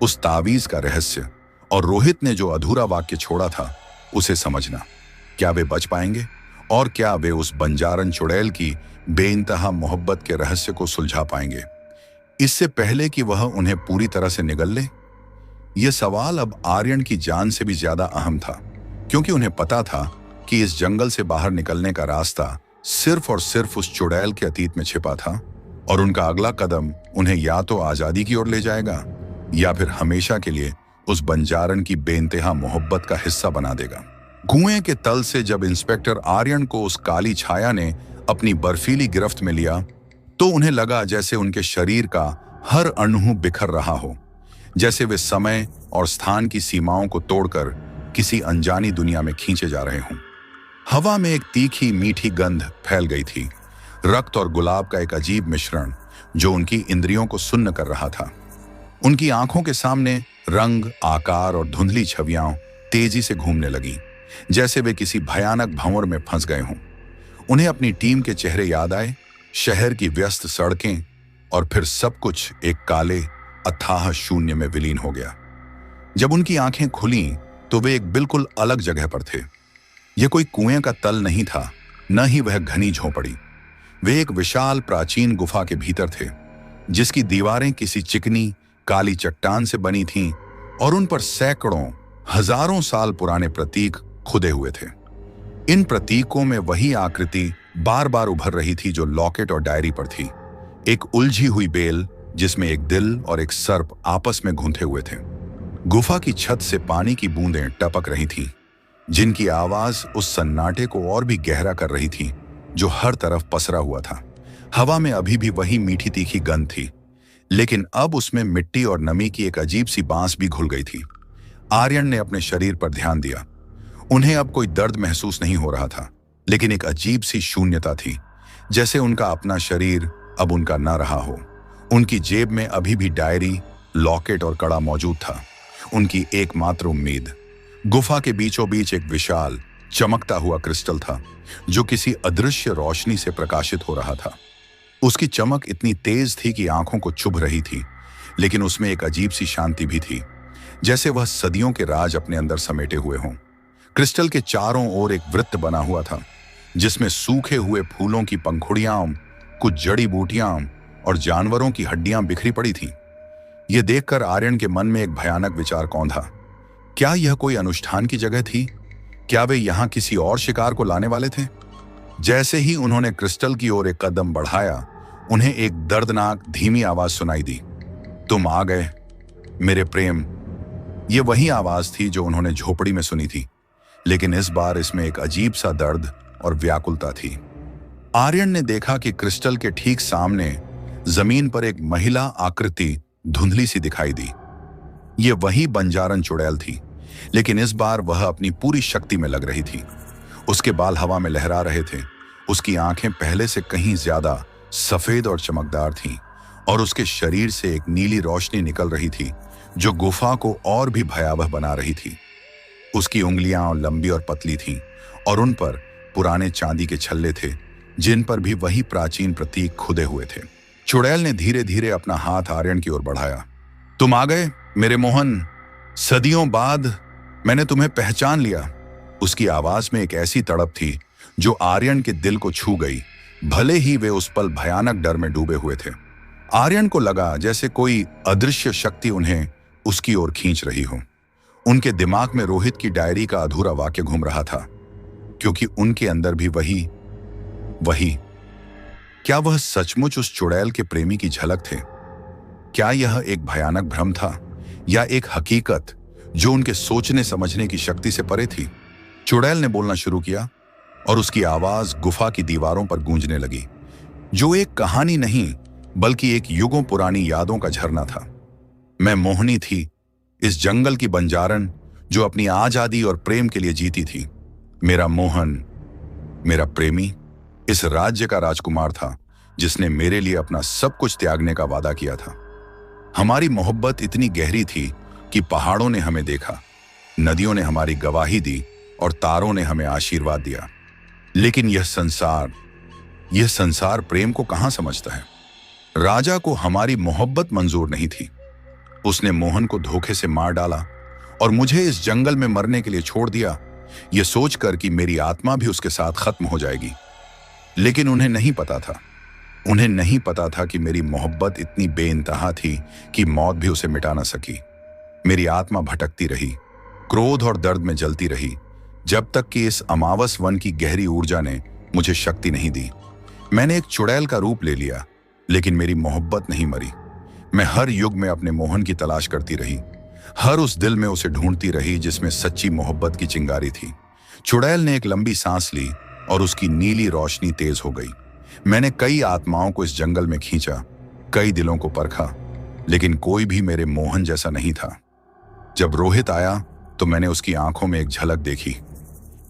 उस तावीज का रहस्य और रोहित ने जो अधूरा वाक्य छोड़ा था उसे समझना। क्या वे बच पाएंगे? और क्या वे उस बंजारन चुड़ैल की बेइंतहा मोहब्बत के रहस्य को सुलझा पाएंगे इससे पहले कि वह उन्हें पूरी तरह से निगल ले? यह सवाल अब आर्यन की जान से भी ज्यादा अहम था, क्योंकि उन्हें पता था कि इस जंगल से बाहर निकलने का रास्ता सिर्फ और सिर्फ उस चुड़ैल के अतीत में छिपा था और उनका अगला कदम उन्हें या तो आजादी की ओर ले जाएगा या फिर हमेशा के लिए उस बंजारन की बेइंतहा मोहब्बत का हिस्सा बना देगा। कुएं के तल से जब इंस्पेक्टर आर्यन को उस काली छाया ने अपनी बर्फीली गिरफ्त में लिया तो उन्हें लगा जैसे उनके शरीर का हर अणु बिखर रहा हो, जैसे वे समय और स्थान की सीमाओं को तोड़कर किसी अनजानी दुनिया में खींचे जा रहे हों। हवा में एक तीखी मीठी गंध फैल गई थी, रक्त और गुलाब का एक अजीब मिश्रण जो उनकी इंद्रियों को सुन्न कर रहा था। उनकी आंखों के सामने रंग, आकार और धुंधली छवियां तेजी से घूमने लगी, जैसे वे किसी भयानक भंवर में फंस गए हों। उन्हें अपनी टीम के चेहरे याद आए, शहर की व्यस्त सड़कें, और फिर सब कुछ एक काले अथाह शून्य में विलीन हो गया। जब उनकी आंखें खुलीं तो वे एक बिल्कुल अलग जगह पर थे। यह कोई कुएं का तल नहीं था, न ही वह घनी झोंपड़ी। वे एक विशाल प्राचीन गुफा के भीतर थे, जिसकी दीवारें किसी चिकनी काली चट्टान से बनी थीं और उन पर सैकड़ों हजारों साल पुराने प्रतीक खुदे हुए थे। इन प्रतीकों में वही आकृति बार बार उभर रही थी जो लॉकेट और डायरी पर थी। एक उलझी हुई बेल जिसमें एक दिल और एक सर्प आपस में गूंथे हुए थे। गुफा की छत से पानी की बूंदें टपक रही थीं, जिनकी आवाज उस सन्नाटे को और भी गहरा कर रही थी जो हर तरफ पसरा हुआ था। हवा में अभी भी वही मीठी तीखी गंध थी, लेकिन अब उसमें मिट्टी और नमी की एक अजीब सी बांस भी घुल गई थी। आर्यन ने अपने शरीर पर ध्यान दिया। उन्हें अब कोई दर्द महसूस नहीं हो रहा था, लेकिन एक अजीब सी शून्यता थी, जैसे उनका अपना शरीर अब उनका न रहा हो। उनकी जेब में अभी भी डायरी, लॉकेट और कड़ा मौजूद था, उनकी एकमात्र उम्मीद। गुफा के बीचों बीच एक विशाल चमकता हुआ क्रिस्टल था जो किसी अदृश्य रोशनी से प्रकाशित हो रहा था। उसकी चमक इतनी तेज थी कि आंखों को चुभ रही थी, लेकिन उसमें एक अजीब सी शांति भी थी, जैसे वह सदियों के राज अपने अंदर समेटे हुए हों। क्रिस्टल के चारों ओर एक वृत्त बना हुआ था, जिसमें सूखे हुए फूलों की पंखुड़ियां, कुछ जड़ी बूटियां और जानवरों की हड्डियां बिखरी पड़ी थीं। यह देखकर आर्यन के मन में एक भयानक विचार कौंधा। क्या यह कोई अनुष्ठान की जगह थी? क्या वे यहां किसी और शिकार को लाने वाले थे? जैसे ही उन्होंने क्रिस्टल की ओर एक कदम बढ़ाया, उन्हें एक दर्दनाक धीमी आवाज सुनाई दी। तुम आ गए मेरे प्रेम। यह वही आवाज थी जो उन्होंने झोपड़ी में सुनी थी, लेकिन इस बार इसमें एक अजीब सा दर्द और व्याकुलता थी। आर्यन ने देखा कि क्रिस्टल के ठीक सामने जमीन पर एक महिला आकृति धुंधली सी दिखाई दी। यह वही बंजारन चुड़ैल थी, लेकिन इस बार वह अपनी पूरी शक्ति में लग रही थी। उसके बाल हवा में लहरा रहे थे, उसकी आंखें पहले से कहीं ज्यादा सफेद और चमकदार थीं, और उसके शरीर से एक नीली रोशनी निकल रही थी जो गुफा को और भी भयावह बना रही थी। उसकी उंगलियां लंबी और पतली थीं, और उन पर पुराने चांदी के छल्ले थे, जिन पर भी वही प्राचीन प्रतीक खुदे हुए थे। चुड़ैल ने धीरे धीरे अपना हाथ आर्यन की ओर बढ़ाया। तुम आ गए मेरे मोहन, सदियों बाद मैंने तुम्हें पहचान लिया। उसकी आवाज में एक ऐसी तड़प थी जो आर्यन के दिल को छू गई, भले ही वे उस पल भयानक डर में डूबे हुए थे। आर्यन को लगा जैसे कोई अदृश्य शक्ति उन्हें उसकी ओर खींच रही हो। उनके दिमाग में रोहित की डायरी का अधूरा वाक्य घूम रहा था, क्योंकि उनके अंदर भी वही क्या वह सचमुच उस चुड़ैल के प्रेमी की झलक थे? क्या यह एक भयानक भ्रम था या एक हकीकत जो उनके सोचने समझने की शक्ति से परे थी। चुड़ैल ने बोलना शुरू किया और उसकी आवाज गुफा की दीवारों पर गूंजने लगी, जो एक कहानी नहीं बल्कि एक युगों पुरानी यादों का झरना था। मैं मोहनी थी, इस जंगल की बंजारन जो अपनी आजादी और प्रेम के लिए जीती थी। मेरा मोहन, मेरा प्रेमी, इस राज्य का राजकुमार था जिसने मेरे लिए अपना सब कुछ त्यागने का वादा किया था। हमारी मोहब्बत इतनी गहरी थी कि पहाड़ों ने हमें देखा, नदियों ने हमारी गवाही दी और तारों ने हमें आशीर्वाद दिया। लेकिन यह संसार प्रेम को कहां समझता है। राजा को हमारी मोहब्बत मंजूर नहीं थी। उसने मोहन को धोखे से मार डाला और मुझे इस जंगल में मरने के लिए छोड़ दिया, यह सोचकर कि मेरी आत्मा भी उसके साथ खत्म हो जाएगी। लेकिन उन्हें नहीं पता था कि मेरी मोहब्बत इतनी बेइंतहा थी कि मौत भी उसे मिटा ना सकी। मेरी आत्मा भटकती रही, क्रोध और दर्द में जलती रही, जब तक कि इस अमावस वन की गहरी ऊर्जा ने मुझे शक्ति नहीं दी। मैंने एक चुड़ैल का रूप ले लिया, लेकिन मेरी मोहब्बत नहीं मरी। मैं हर युग में अपने मोहन की तलाश करती रही, हर उस दिल में उसे ढूंढती रही जिसमें सच्ची मोहब्बत की चिंगारी थी। चुड़ैल ने एक लंबी सांस ली और उसकी नीली रोशनी तेज हो गई। मैंने कई आत्माओं को इस जंगल में खींचा, कई दिलों को परखा, लेकिन कोई भी मेरे मोहन जैसा नहीं था। जब रोहित आया तो मैंने उसकी आंखों में एक झलक देखी,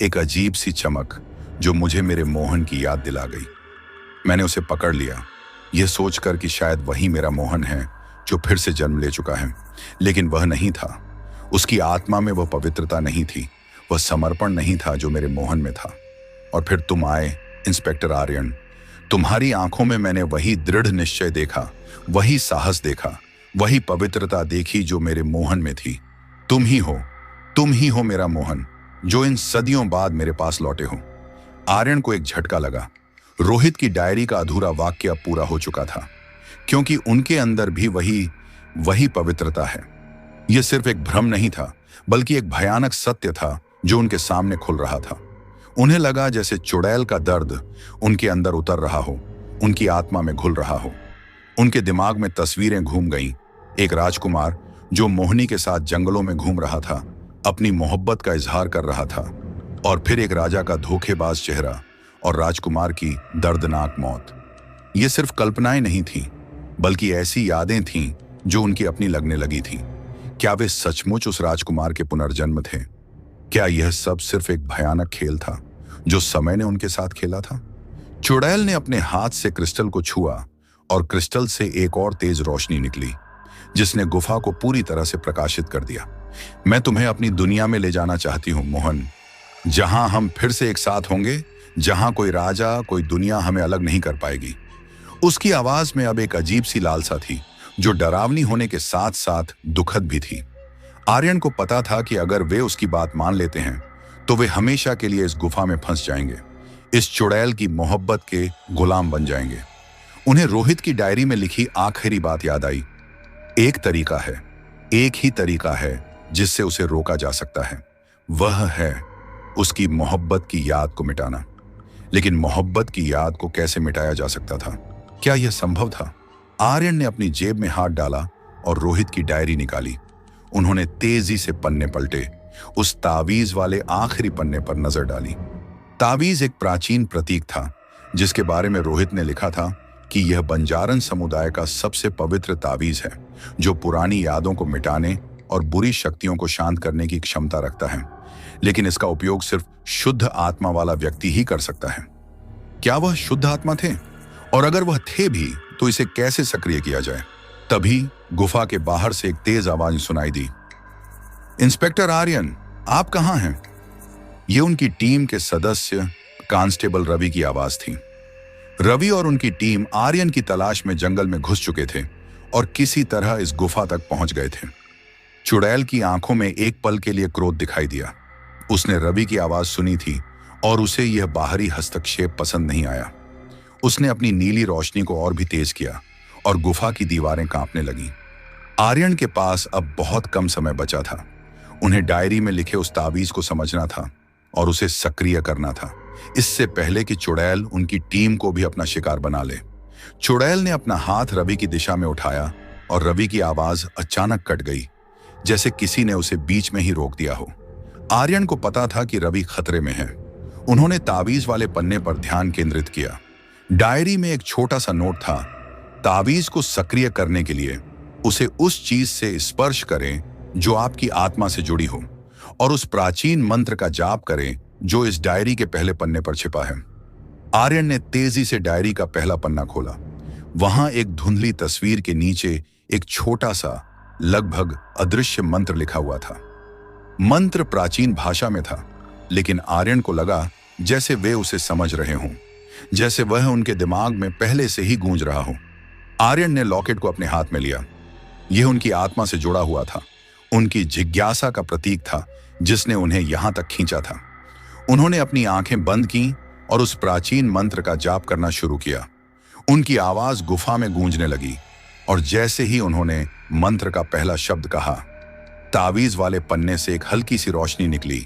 एक अजीब सी चमक जो मुझे मेरे मोहन की याद दिला गई। मैंने उसे पकड़ लिया, यह सोचकर कि शायद वही मेरा मोहन है जो फिर से जन्म ले चुका है। लेकिन वह नहीं था। उसकी आत्मा में वह पवित्रता नहीं थी, वह समर्पण नहीं था जो मेरे मोहन में था। और फिर तुम आए, इंस्पेक्टर आर्यन। तुम्हारी आंखों में मैंने वही दृढ़ निश्चय देखा, वही साहस देखा, वही पवित्रता देखी जो मेरे मोहन में थी। तुम ही हो मेरा मोहन, जो इन सदियों बाद मेरे पास लौटे हो। आर्यन को एक झटका लगा। रोहित की डायरी का अधूरा वाक्य अब पूरा हो चुका था, क्योंकि उनके अंदर भी वही पवित्रता है। यह सिर्फ एक भ्रम नहीं था, बल्कि एक भयानक सत्य था जो उनके सामने खुल रहा था। उन्हें लगा जैसे चुड़ैल का दर्द उनके अंदर उतर रहा हो, उनकी आत्मा में घुल रहा हो। उनके दिमाग में तस्वीरें घूम गईं। एक राजकुमार जो मोहिनी के साथ जंगलों में घूम रहा था, अपनी मोहब्बत का इजहार कर रहा था, और फिर एक राजा का धोखेबाज चेहरा और राजकुमार की दर्दनाक मौत। ये सिर्फ कल्पनाएं नहीं थीं, बल्कि ऐसी यादें थीं जो उनकी अपनी लगने लगी थीं। क्या वे सचमुच उस राजकुमार के पुनर्जन्म थे? क्या यह सब सिर्फ एक भयानक खेल था जो समय ने उनके साथ खेला था? चुड़ैल ने अपने हाथ से क्रिस्टल को छुआ और क्रिस्टल से एक और तेज रोशनी निकली, जिसने गुफा को पूरी तरह से प्रकाशित कर दिया। मैं तुम्हें अपनी दुनिया में ले जाना चाहती हूं मोहन, जहां हम फिर से एक साथ होंगे, जहां कोई राजा, कोई दुनिया हमें अलग नहीं कर पाएगी। उसकी आवाज में अब एक अजीब सी लालसा थी, जो डरावनी होने के साथ साथ दुखद भी थी। आर्यन को पता था कि अगर वे उसकी बात मान लेते हैं तो वे हमेशा के लिए इस गुफा में फंस जाएंगे, इस चुड़ैल की मोहब्बत के गुलाम बन जाएंगे। उन्हें रोहित की डायरी में लिखी आखिरी बात याद आई। एक ही तरीका है जिससे उसे रोका जा सकता है, वह है उसकी मोहब्बत की याद को मिटाना। लेकिन मोहब्बत की याद को कैसे मिटाया जा सकता था? क्या यह संभव था? आर्यन ने अपनी जेब में हाथ डाला और रोहित की डायरी निकाली। उन्होंने तेजी से पन्ने पलटे, उस तावीज वाले आखिरी पन्ने पर नजर डाली। तावीज एक प्राचीन प्रतीक था, जिसके बारे में रोहित ने लिखा था कि यह बंजारन समुदाय का सबसे पवित्र तावीज है, जो पुरानी यादों को मिटाने और बुरी शक्तियों को शांत करने की क्षमता रखता है। लेकिन इसका उपयोग सिर्फ शुद्ध आत्मा वाला व्यक्ति ही कर सकता है। क्या वह शुद्ध आत्मा थे? और अगर वह थे भी, तो इसे कैसे सक्रिय किया जाए? तभी गुफा के बाहर से एक तेज आवाज सुनाई दी। इंस्पेक्टर आर्यन, आप कहां हैं? यह उनकी टीम के सदस्य कांस्टेबल रवि की आवाज थी। रवि और उनकी टीम आर्यन की तलाश में जंगल में घुस चुके थे और किसी तरह इस गुफा तक पहुंच गए थे। चुड़ैल की आंखों में एक पल के लिए क्रोध दिखाई दिया। उसने रवि की आवाज सुनी थी और उसे यह बाहरी हस्तक्षेप पसंद नहीं आया। उसने अपनी नीली रोशनी को और भी तेज किया और गुफा की दीवारें कांपने लगीं। आर्यन के पास अब बहुत कम समय बचा था। उन्हें डायरी में लिखे उस तावीज को समझना था और उसे सक्रिय करना था, इससे पहले कि चुड़ैल उनकी टीम को भी अपना शिकार बना ले। चुड़ैल ने अपना हाथ रवि की दिशा में उठाया और रवि की आवाज अचानक कट गई, जैसे किसी ने उसे बीच में ही रोक दिया हो। आर्यन को पता था कि रवि खतरे में है। उन्होंने तावीज वाले पन्ने पर ध्यान केंद्रित किया। डायरी में एक छोटा सा नोट था। तावीज को सक्रिय करने के लिए उसे उस चीज से स्पर्श करें जो आपकी आत्मा से जुड़ी हो, और उस प्राचीन मंत्र का जाप करें जो इस डायरी के पहले पन्ने पर छिपा है। आर्यन ने तेजी से डायरी का पहला पन्ना खोला। वहां एक धुंधली तस्वीर के नीचे एक छोटा सा, लगभग अदृश्य मंत्र लिखा हुआ था। मंत्र प्राचीन भाषा में था, लेकिन आर्यन को लगा जैसे वे उसे समझ रहे हों, जैसे वह उनके दिमाग में पहले से ही गूंज रहा हो। आर्यन ने लॉकेट को अपने हाथ में लिया। यह उनकी आत्मा से जुड़ा हुआ था, उनकी जिज्ञासा का प्रतीक था जिसने उन्हें यहां तक खींचा था। उन्होंने अपनी आंखें बंद की और उस प्राचीन मंत्र का जाप करना शुरू किया। उनकी आवाज गुफा में गूंजने लगी, और जैसे ही उन्होंने मंत्र का पहला शब्द कहा, तावीज वाले पन्ने से एक हल्की सी रोशनी निकली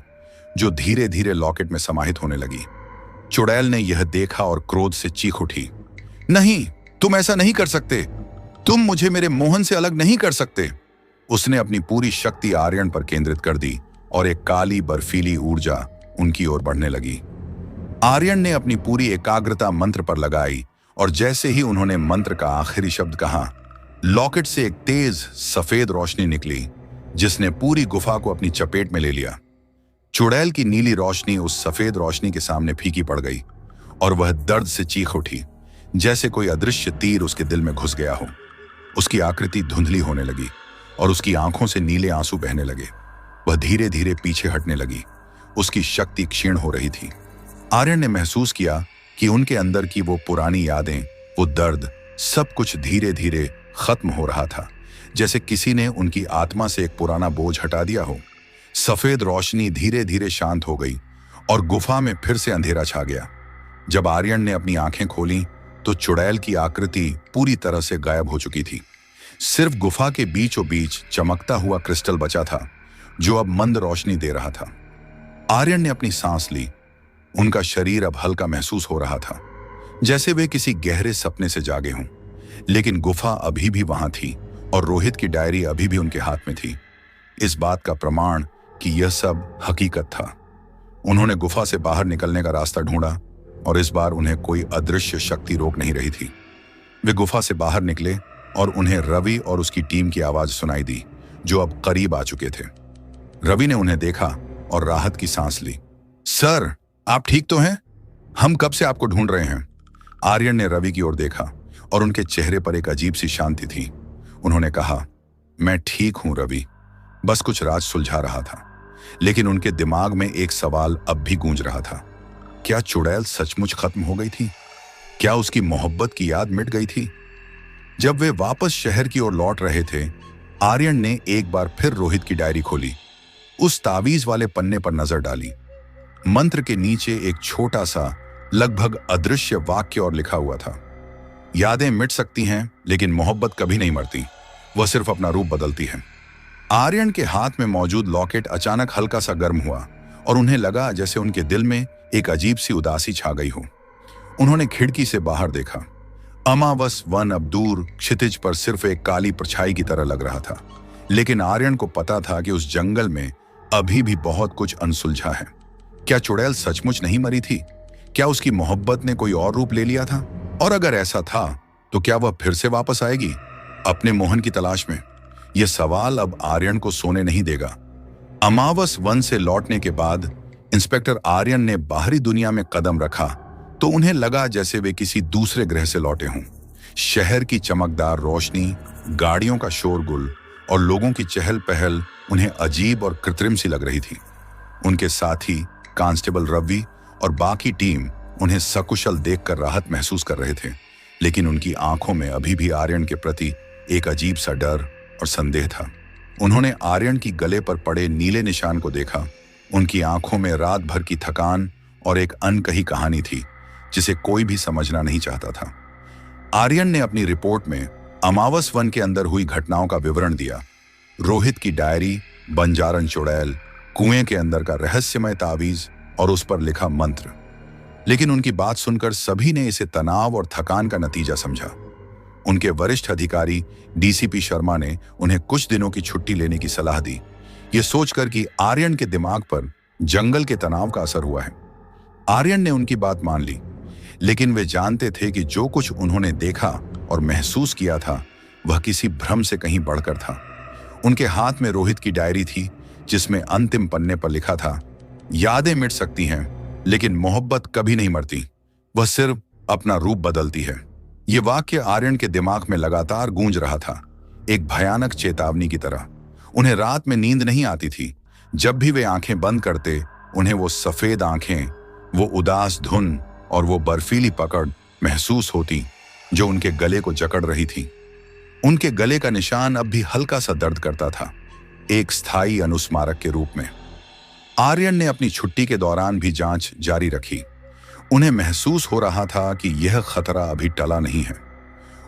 जो धीरे धीरे लॉकेट में समाहित होने लगी। चुड़ैल ने यह देखा और क्रोध से चीख उठी, नहीं, तुम ऐसा नहीं कर सकते। तुम मुझे मेरे मोहन से अलग नहीं कर सकते। उसने अपनी पूरी शक्ति आर्यन पर केंद्रित कर दी और एक काली बर्फीली ऊर्जा उनकी ओर बढ़ने लगी। आर्यन ने अपनी पूरी एकाग्रता मंत्र पर लगाई, और जैसे ही उन्होंने मंत्र का आखिरी शब्द कहा, लॉकेट से एक तेज सफेद रोशनी निकली जिसने पूरी गुफा को अपनी चपेट में ले लिया। चुड़ैल की नीली रोशनी उस सफेद रोशनी के सामने फीकी पड़ गई, और वह दर्द से चीख उठी, जैसे कोई अदृश्य तीर उसके दिल में घुस गया हो। उसकी आकृति धुंधली होने लगी और उसकी आंखों से नीले आंसू बहने लगे। वह धीरे धीरे पीछे हटने लगी। उसकी शक्ति क्षीण हो रही थी। आर्यन ने महसूस किया कि उनके अंदर की वो पुरानी यादें, वो दर्द, सब कुछ धीरे धीरे खत्म हो रहा था, जैसे किसी ने उनकी आत्मा से एक पुराना बोझ हटा दिया हो। सफेद रोशनी धीरे धीरे शांत हो गई और गुफा में फिर से अंधेरा छा गया। जब आर्यन ने अपनी आंखें खोली तो चुड़ैल की आकृति पूरी तरह से गायब हो चुकी थी। सिर्फ गुफा के बीचों बीच चमकता हुआ क्रिस्टल बचा था जो अब मंद रोशनी दे रहा था। आर्यन ने अपनी सांस ली। उनका शरीर अब हल्का महसूस हो रहा था, जैसे वे किसी गहरे सपने से जागे हों। लेकिन गुफा अभी भी वहां थी और रोहित की डायरी अभी भी उनके हाथ में थी, इस बात का प्रमाण कि यह सब हकीकत था। उन्होंने गुफा से बाहर निकलने का रास्ता ढूंढा और इस बार उन्हें कोई अदृश्य शक्ति रोक नहीं रही थी। वे गुफा से बाहर निकले और उन्हें रवि और उसकी टीम की आवाज सुनाई दी जो अब करीब आ चुके थे। रवि ने उन्हें देखा और राहत की सांस ली। सर, आप ठीक तो हैं? हम कब से आपको ढूंढ रहे हैं। आर्यन ने रवि की ओर देखा और उनके चेहरे पर एक अजीब सी शांति थी। उन्होंने कहा, मैं ठीक हूं रवि, बस कुछ राज सुलझा रहा था। लेकिन उनके दिमाग में एक सवाल अब भी गूंज रहा था। क्या चुड़ैल सचमुच खत्म हो गई थी? क्या उसकी मोहब्बत की याद मिट गई थी? जब वे वापस शहर की ओर लौट रहे थे, आर्यन ने एक बार फिर रोहित की डायरी खोली, उस तावीज वाले पन्ने पर नजर डाली। मंत्र के नीचे एक छोटा सा, लगभग अदृश्य वाक्य और लिखा हुआ था, यादें मिट सकती हैं लेकिन मोहब्बत कभी नहीं मरती, वह सिर्फ अपना रूप बदलती है। आर्यन के हाथ में मौजूद लॉकेट अचानक हल्का सा गर्म हुआ और उन्हें लगा जैसे उनके दिल में एक अजीब सी उदासी छा गई हो। उन्होंने खिड़की से बाहर देखा। अमावस वन अब दूर क्षितिज पर सिर्फ एक काली परछाई की तरह लग रहा था, लेकिन आर्यन को पता था कि उस जंगल में अभी भी बहुत कुछ अनसुलझा है। क्या चुड़ैल सचमुच नहीं मरी थी? क्या उसकी मोहब्बत ने कोई और रूप ले लिया था? और अगर ऐसा था तो क्या वह फिर से वापस आएगी अपने मोहन की तलाश में? यह सवाल अब आर्यन को सोने नहीं देगा। अमावस वन से लौटने के बाद इंस्पेक्टर आर्यन ने बाहरी दुनिया में कदम रखा तो उन्हें लगा जैसे वे किसी दूसरे ग्रह से लौटे हों। शहर की चमकदार रोशनी, गाड़ियों का शोरगुल और लोगों की चहल पहल उन्हें अजीब और कृत्रिम सी लग रही थी। उनके साथी कांस्टेबल रवि और बाकी टीम उन्हें सकुशल देखकर राहत महसूस कर रहे थे, लेकिन उनकी आंखों में अभी भी आर्यन के प्रति एक अजीब सा डर और संदेह था। उन्होंने आर्यन की गले पर पड़े नीले निशान को देखा। उनकी आंखों में रात भर की थकान और एक अनकही कहानी थी जिसे कोई भी समझना नहीं चाहता था। आर्यन ने अपनी रिपोर्ट में अमावस वन के अंदर हुई घटनाओं का विवरण दिया। रोहित की डायरी, बंजारन चुड़ैल, कुएं के अंदर का रहस्यमय तावीज और उस पर लिखा मंत्र। लेकिन उनकी बात सुनकर सभी ने इसे तनाव और थकान का नतीजा समझा। उनके वरिष्ठ अधिकारी डीसीपी शर्मा ने उन्हें कुछ दिनों की छुट्टी लेने की सलाह दी, ये सोचकर कि आर्यन के दिमाग पर जंगल के तनाव का असर हुआ है। आर्यन ने उनकी बात मान ली, लेकिन वे जानते थे कि जो कुछ उन्होंने देखा और महसूस किया था वह किसी भ्रम से कहीं बढ़कर था। उनके हाथ में रोहित की डायरी थी, जिसमें अंतिम पन्ने पर लिखा था, यादें मिट सकती हैं लेकिन मोहब्बत कभी नहीं मरती, वह सिर्फ अपना रूप बदलती है। ये वाक्य आर्यन के दिमाग में लगातार गूंज रहा था, एक भयानक चेतावनी की तरह। उन्हें रात में नींद नहीं आती थी। जब भी वे आंखें बंद करते, उन्हें वो सफेद आंखें, वो उदास धुन और वो बर्फीली पकड़ महसूस होती जो उनके गले को जकड़ रही थी। उनके गले का निशान अब भी हल्का सा दर्द करता था, एक स्थायी अनुस्मारक के रूप में। आर्यन ने अपनी छुट्टी के दौरान भी जांच जारी रखी। उन्हें महसूस हो रहा था कि यह खतरा अभी टला नहीं है।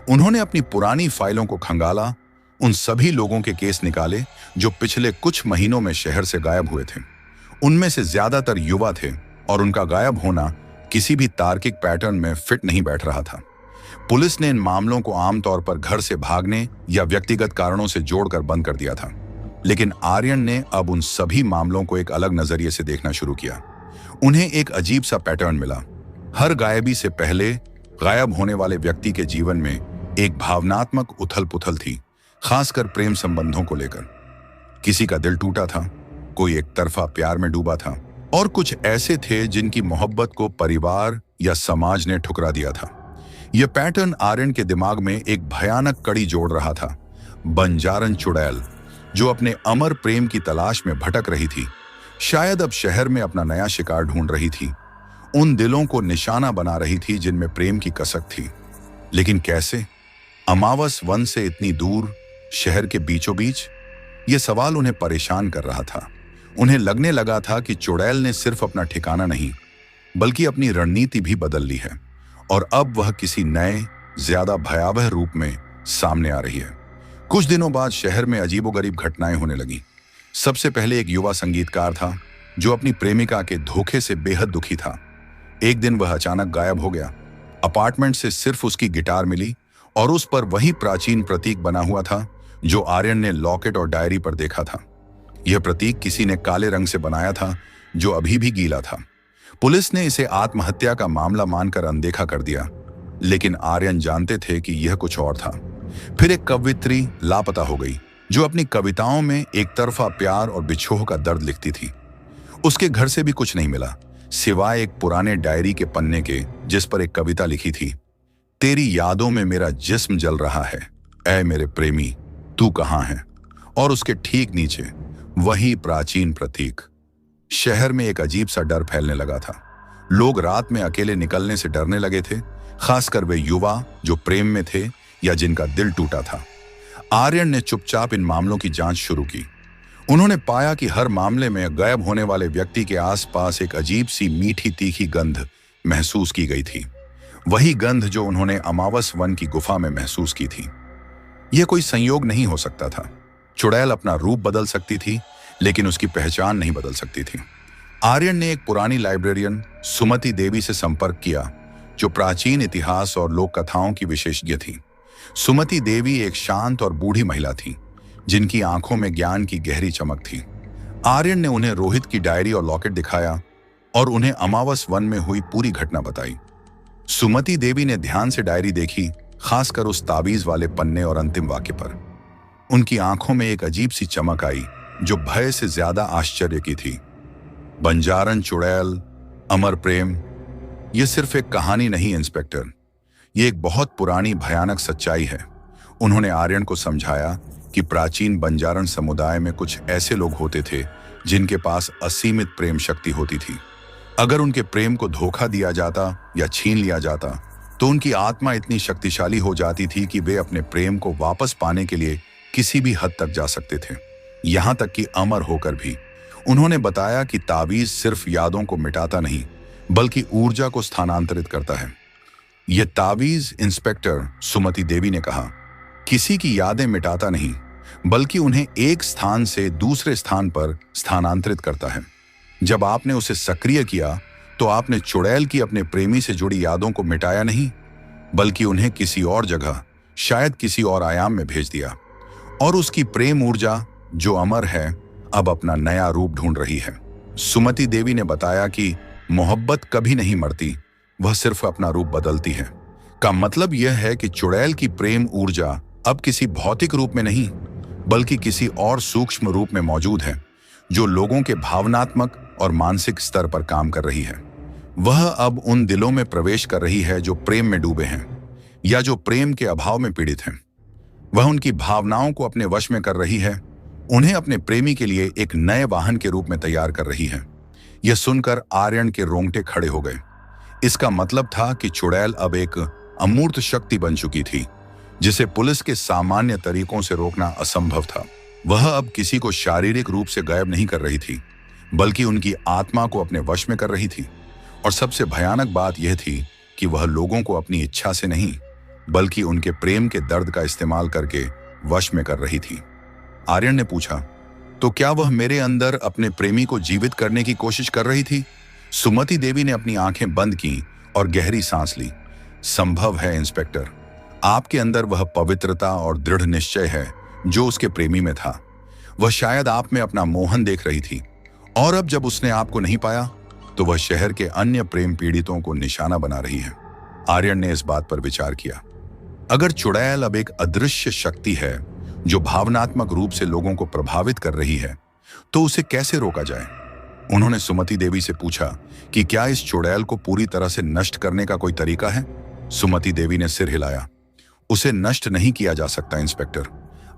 उन्होंने अपनी पुरानी फाइलों को खंगाला, उन सभी लोगों के केस निकाले जो पिछले कुछ महीनों में शहर से गायब हुए थे। उनमें से ज्यादातर युवा थे और उनका गायब होना किसी भी तार्किक पैटर्न में फिट नहीं बैठ रहा था। पुलिस ने इन मामलों को आमतौर पर घर से भागने या व्यक्तिगत कारणों से जोड़कर बंद कर दिया था, लेकिन आर्यन ने अब उन सभी मामलों को एक अलग नजरिए से देखना शुरू किया। उन्हें एक अजीब सा पैटर्न मिला। हर गायबी से पहले गायब होने वाले व्यक्ति के जीवन में एक भावनात्मक उथल-पुथल थी, खासकर प्रेम संबंधों को लेकर। किसी का दिल टूटा था, कोई एक तरफा प्यार में डूबा था, और कुछ ऐसे थे जिनकी मोहब्बत को परिवार या समाज ने ठुकरा दिया था। यह पैटर्न आर्यन के दिमाग में एक भयानक कड़ी जोड़ रहा था। बंजारन चुड़ैल, जो अपने अमर प्रेम की तलाश में भटक रही थी, शायद अब शहर में अपना नया शिकार ढूंढ रही थी। उन दिलों को निशाना बना रही थी जिनमें प्रेम की कसक थी। लेकिन कैसे? अमावस वन से इतनी दूर, शहर के बीचों बीच? यह सवाल उन्हें परेशान कर रहा था। उन्हें लगने लगा था कि चुड़ैल ने सिर्फ अपना ठिकाना नहीं, बल्कि अपनी रणनीति भी बदल ली है, और अब वह किसी नए, ज्यादा भयावह रूप में सामने आ रही है। कुछ दिनों बाद शहर में अजीबोगरीब घटनाएं होने लगी। सबसे पहले एक युवा संगीतकार था जो अपनी प्रेमिका के धोखे से बेहद दुखी था। एक दिन वह अचानक गायब हो गया। अपार्टमेंट से सिर्फ उसकी गिटार मिली और उस पर वही प्राचीन प्रतीक बना हुआ था जो आर्यन ने लॉकेट और डायरी पर देखा था। यह प्रतीक किसी ने काले रंग से बनाया था जो अभी भी गीला था। पुलिस ने इसे आत्महत्या का मामला मानकर अनदेखा कर दिया, लेकिन आर्यन जानते थे कि यह कुछ और था। फिर एक कवयित्री लापता हो गई जो अपनी कविताओं में एक तरफा प्यार और बिछोह का दर्द लिखती थी। उसके घर से भी कुछ नहीं मिला, सिवाय एक पुराने डायरी के पन्ने के जिस पर एक कविता लिखी थी, तेरी यादों में मेरा जिस्म जल रहा है, ऐ मेरे प्रेमी तू कहाँ है? और उसके ठीक नीचे वही प्राचीन प्रतीक। शहर में एक अजीब सा डर फैलने लगा था। लोग रात में अकेले निकलने से डरने लगे थे, खासकर वे युवा जो प्रेम में थे या जिनका दिल टूटा था। आर्यन ने चुपचाप इन मामलों की जांच शुरू की। उन्होंने पाया कि हर मामले में गायब होने वाले व्यक्ति के आसपास एक अजीब सी मीठी तीखी गंध महसूस की गई थी, वही गंध जो उन्होंने अमावस वन की गुफा में महसूस की थी। यह कोई संयोग नहीं हो सकता था। चुड़ैल अपना रूप बदल सकती थी, लेकिन उसकी पहचान नहीं बदल सकती थी। आर्यन ने एक पुरानी लाइब्रेरियन सुमति देवी से संपर्क किया, जो प्राचीन इतिहास और लोक कथाओं की विशेषज्ञ थी। सुमति देवी एक शांत और बूढ़ी महिला थी, जिनकी आंखों में ज्ञान की गहरी चमक थी। आर्यन ने उन्हें रोहित की डायरी और लॉकेट दिखाया और उन्हें अमावस वन में हुई पूरी घटना बताई। सुमति देवी ने ध्यान से डायरी देखी, खासकर उस ताबीज वाले पन्ने और अंतिम वाक्य पर। उनकी आंखों में एक अजीब सी चमक आई जो भय से ज्यादा आश्चर्य की थी। बंजारन चुड़ैल, अमर प्रेम, यह सिर्फ एक कहानी नहीं इंस्पेक्टर, यह एक बहुत पुरानी भयानक सच्चाई है। उन्होंने आर्यन को समझाया कि प्राचीन बंजारन समुदाय में कुछ ऐसे लोग होते थे जिनके पास असीमित प्रेम शक्ति होती थी। अगर उनके प्रेम को धोखा दिया जाता या छीन लिया जाता तो उनकी आत्मा इतनी शक्तिशाली हो जाती थी कि वे अपने प्रेम को वापस पाने के लिए किसी भी हद तक जा सकते थे, यहां तक कि अमर होकर भी। उन्होंने बताया कि ताबीज सिर्फ यादों को मिटाता नहीं, बल्कि ऊर्जा को स्थानांतरित करता है। यह ताबीज, इंस्पेक्टर, सुमति देवी ने कहा, किसी की यादें मिटाता नहीं, बल्कि उन्हें एक स्थान से दूसरे स्थान पर स्थानांतरित करता है। जब आपने उसे सक्रिय किया तो आपने चुड़ैल की अपने प्रेमी से जुड़ी यादों को मिटाया नहीं, बल्कि उन्हें किसी और जगह शायद किसी और आयाम में भेज दिया, और उसकी प्रेम ऊर्जा जो अमर है अब अपना नया रूप ढूंढ रही है। सुमति देवी ने बताया कि मोहब्बत कभी नहीं मरती, वह सिर्फ अपना रूप बदलती है। का मतलब यह है कि चुड़ैल की प्रेम ऊर्जा अब किसी भौतिक रूप में नहीं, बल्कि किसी और सूक्ष्म रूप में मौजूद है, जो लोगों के भावनात्मक और मानसिक स्तर पर काम कर रही है। वह अब उन दिलों में प्रवेश कर रही है जो प्रेम में डूबे हैं या जो प्रेम के अभाव में पीड़ित हैं। वह उनकी भावनाओं को अपने वश में कर रही है, उन्हें अपने प्रेमी के लिए एक नए वाहन के रूप में तैयार कर रही है। यह सुनकर आर्यन के रोंगटे खड़े हो गए। इसका मतलब था कि चुड़ैल अब एक अमूर्त शक्ति बन चुकी थी, जिसे पुलिस के सामान्य तरीकों से रोकना असंभव था। वह अब किसी को शारीरिक रूप से गायब नहीं कर रही थी, बल्कि उनकी आत्मा को अपने वश में कर रही थी। और सबसे भयानक बात यह थी कि वह लोगों को अपनी इच्छा से नहीं, बल्कि उनके प्रेम के दर्द का इस्तेमाल करके वश में कर रही थी। आर्यन ने पूछा, तो क्या वह मेरे अंदर अपने प्रेमी को जीवित करने की कोशिश कर रही थी? सुमति देवी ने अपनी आंखें बंद की और गहरी सांस ली। संभव है इंस्पेक्टर, आपके अंदर वह पवित्रता और दृढ़ निश्चय है जो उसके प्रेमी में था। वह शायद आप में अपना मोहन देख रही थी, और अब जब उसने आपको नहीं पाया तो वह शहर के अन्य प्रेम पीड़ितों को निशाना बना रही है। आर्यन ने इस बात पर विचार किया। अगर चुड़ैल अब एक अदृश्य शक्ति है जो भावनात्मक रूप से लोगों को प्रभावित कर रही है, तो उसे कैसे रोका जाए? उन्होंने सुमति देवी से पूछा कि क्या इस चुड़ैल को पूरी तरह से नष्ट करने का कोई तरीका है? सुमति देवी ने सिर हिलाया। उसे नष्ट नहीं किया जा सकता इंस्पेक्टर।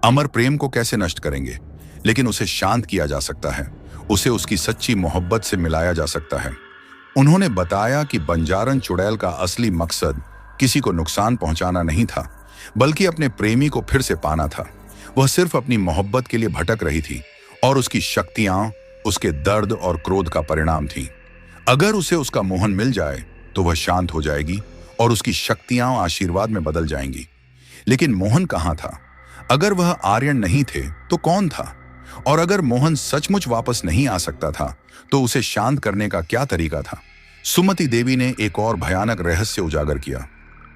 अमर प्रेम को कैसे नष्ट करेंगे? लेकिन उसे शांत किया जा सकता है, उसे उसकी सच्ची मोहब्बत से मिलाया जा सकता है। उन्होंने बताया कि बंजारन चुड़ैल का असली मकसद किसी को नुकसान पहुंचाना नहीं था, बल्कि अपने प्रेमी को फिर से पाना था। वह सिर्फ अपनी मोहब्बत के लिए भटक रही थी, और उसकी शक्तियां उसके दर्द और क्रोध का परिणाम थी। अगर उसे उसका मोहन मिल जाए तो वह शांत हो जाएगी और उसकी शक्तियां आशीर्वाद में बदल जाएंगी। लेकिन मोहन कहां था? अगर वह आर्यन नहीं थे तो कौन था? और अगर मोहन सचमुच वापस नहीं आ सकता था तो उसे शांत करने का क्या तरीका था? सुमति देवी ने एक और भयानक रहस्य उजागर किया।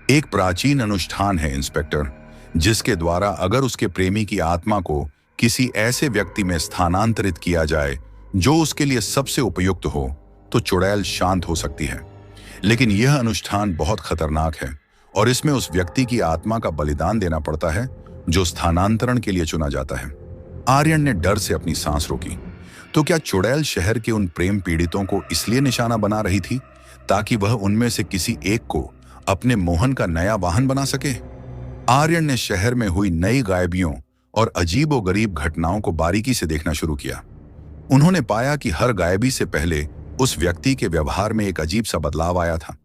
एक प्राचीन अनुष्ठान है इंस्पेक्टर, जिसके द्वारा अगर उसके प्रेमी की आत्मा को किसी ऐसे व्यक्ति में स्थानांतरित किया जाए जो उसके लिए सबसे उपयुक्त हो, तो चुड़ैल शांत हो सकती है। लेकिन यह अनुष्ठान बहुत खतरनाक है, और इसमें उस व्यक्ति की आत्मा का बलिदान देना पड़ता है जो स्थानांतरण के लिए चुना जाता है। आर्यन ने डर से अपनी सांस रोकी। तो क्या चुड़ैल शहर के उन प्रेम पीड़ितों को इसलिए निशाना बना रही थी ताकि वह उनमें से किसी एक को अपने मोहन का नया वाहन बना सके? आर्यन ने शहर में हुई नई गायबियों और अजीबोगरीब घटनाओं को बारीकी से देखना शुरू किया। उन्होंने पाया कि हर गायबी से पहले उस व्यक्ति के व्यवहार में एक अजीब सा बदलाव आया था।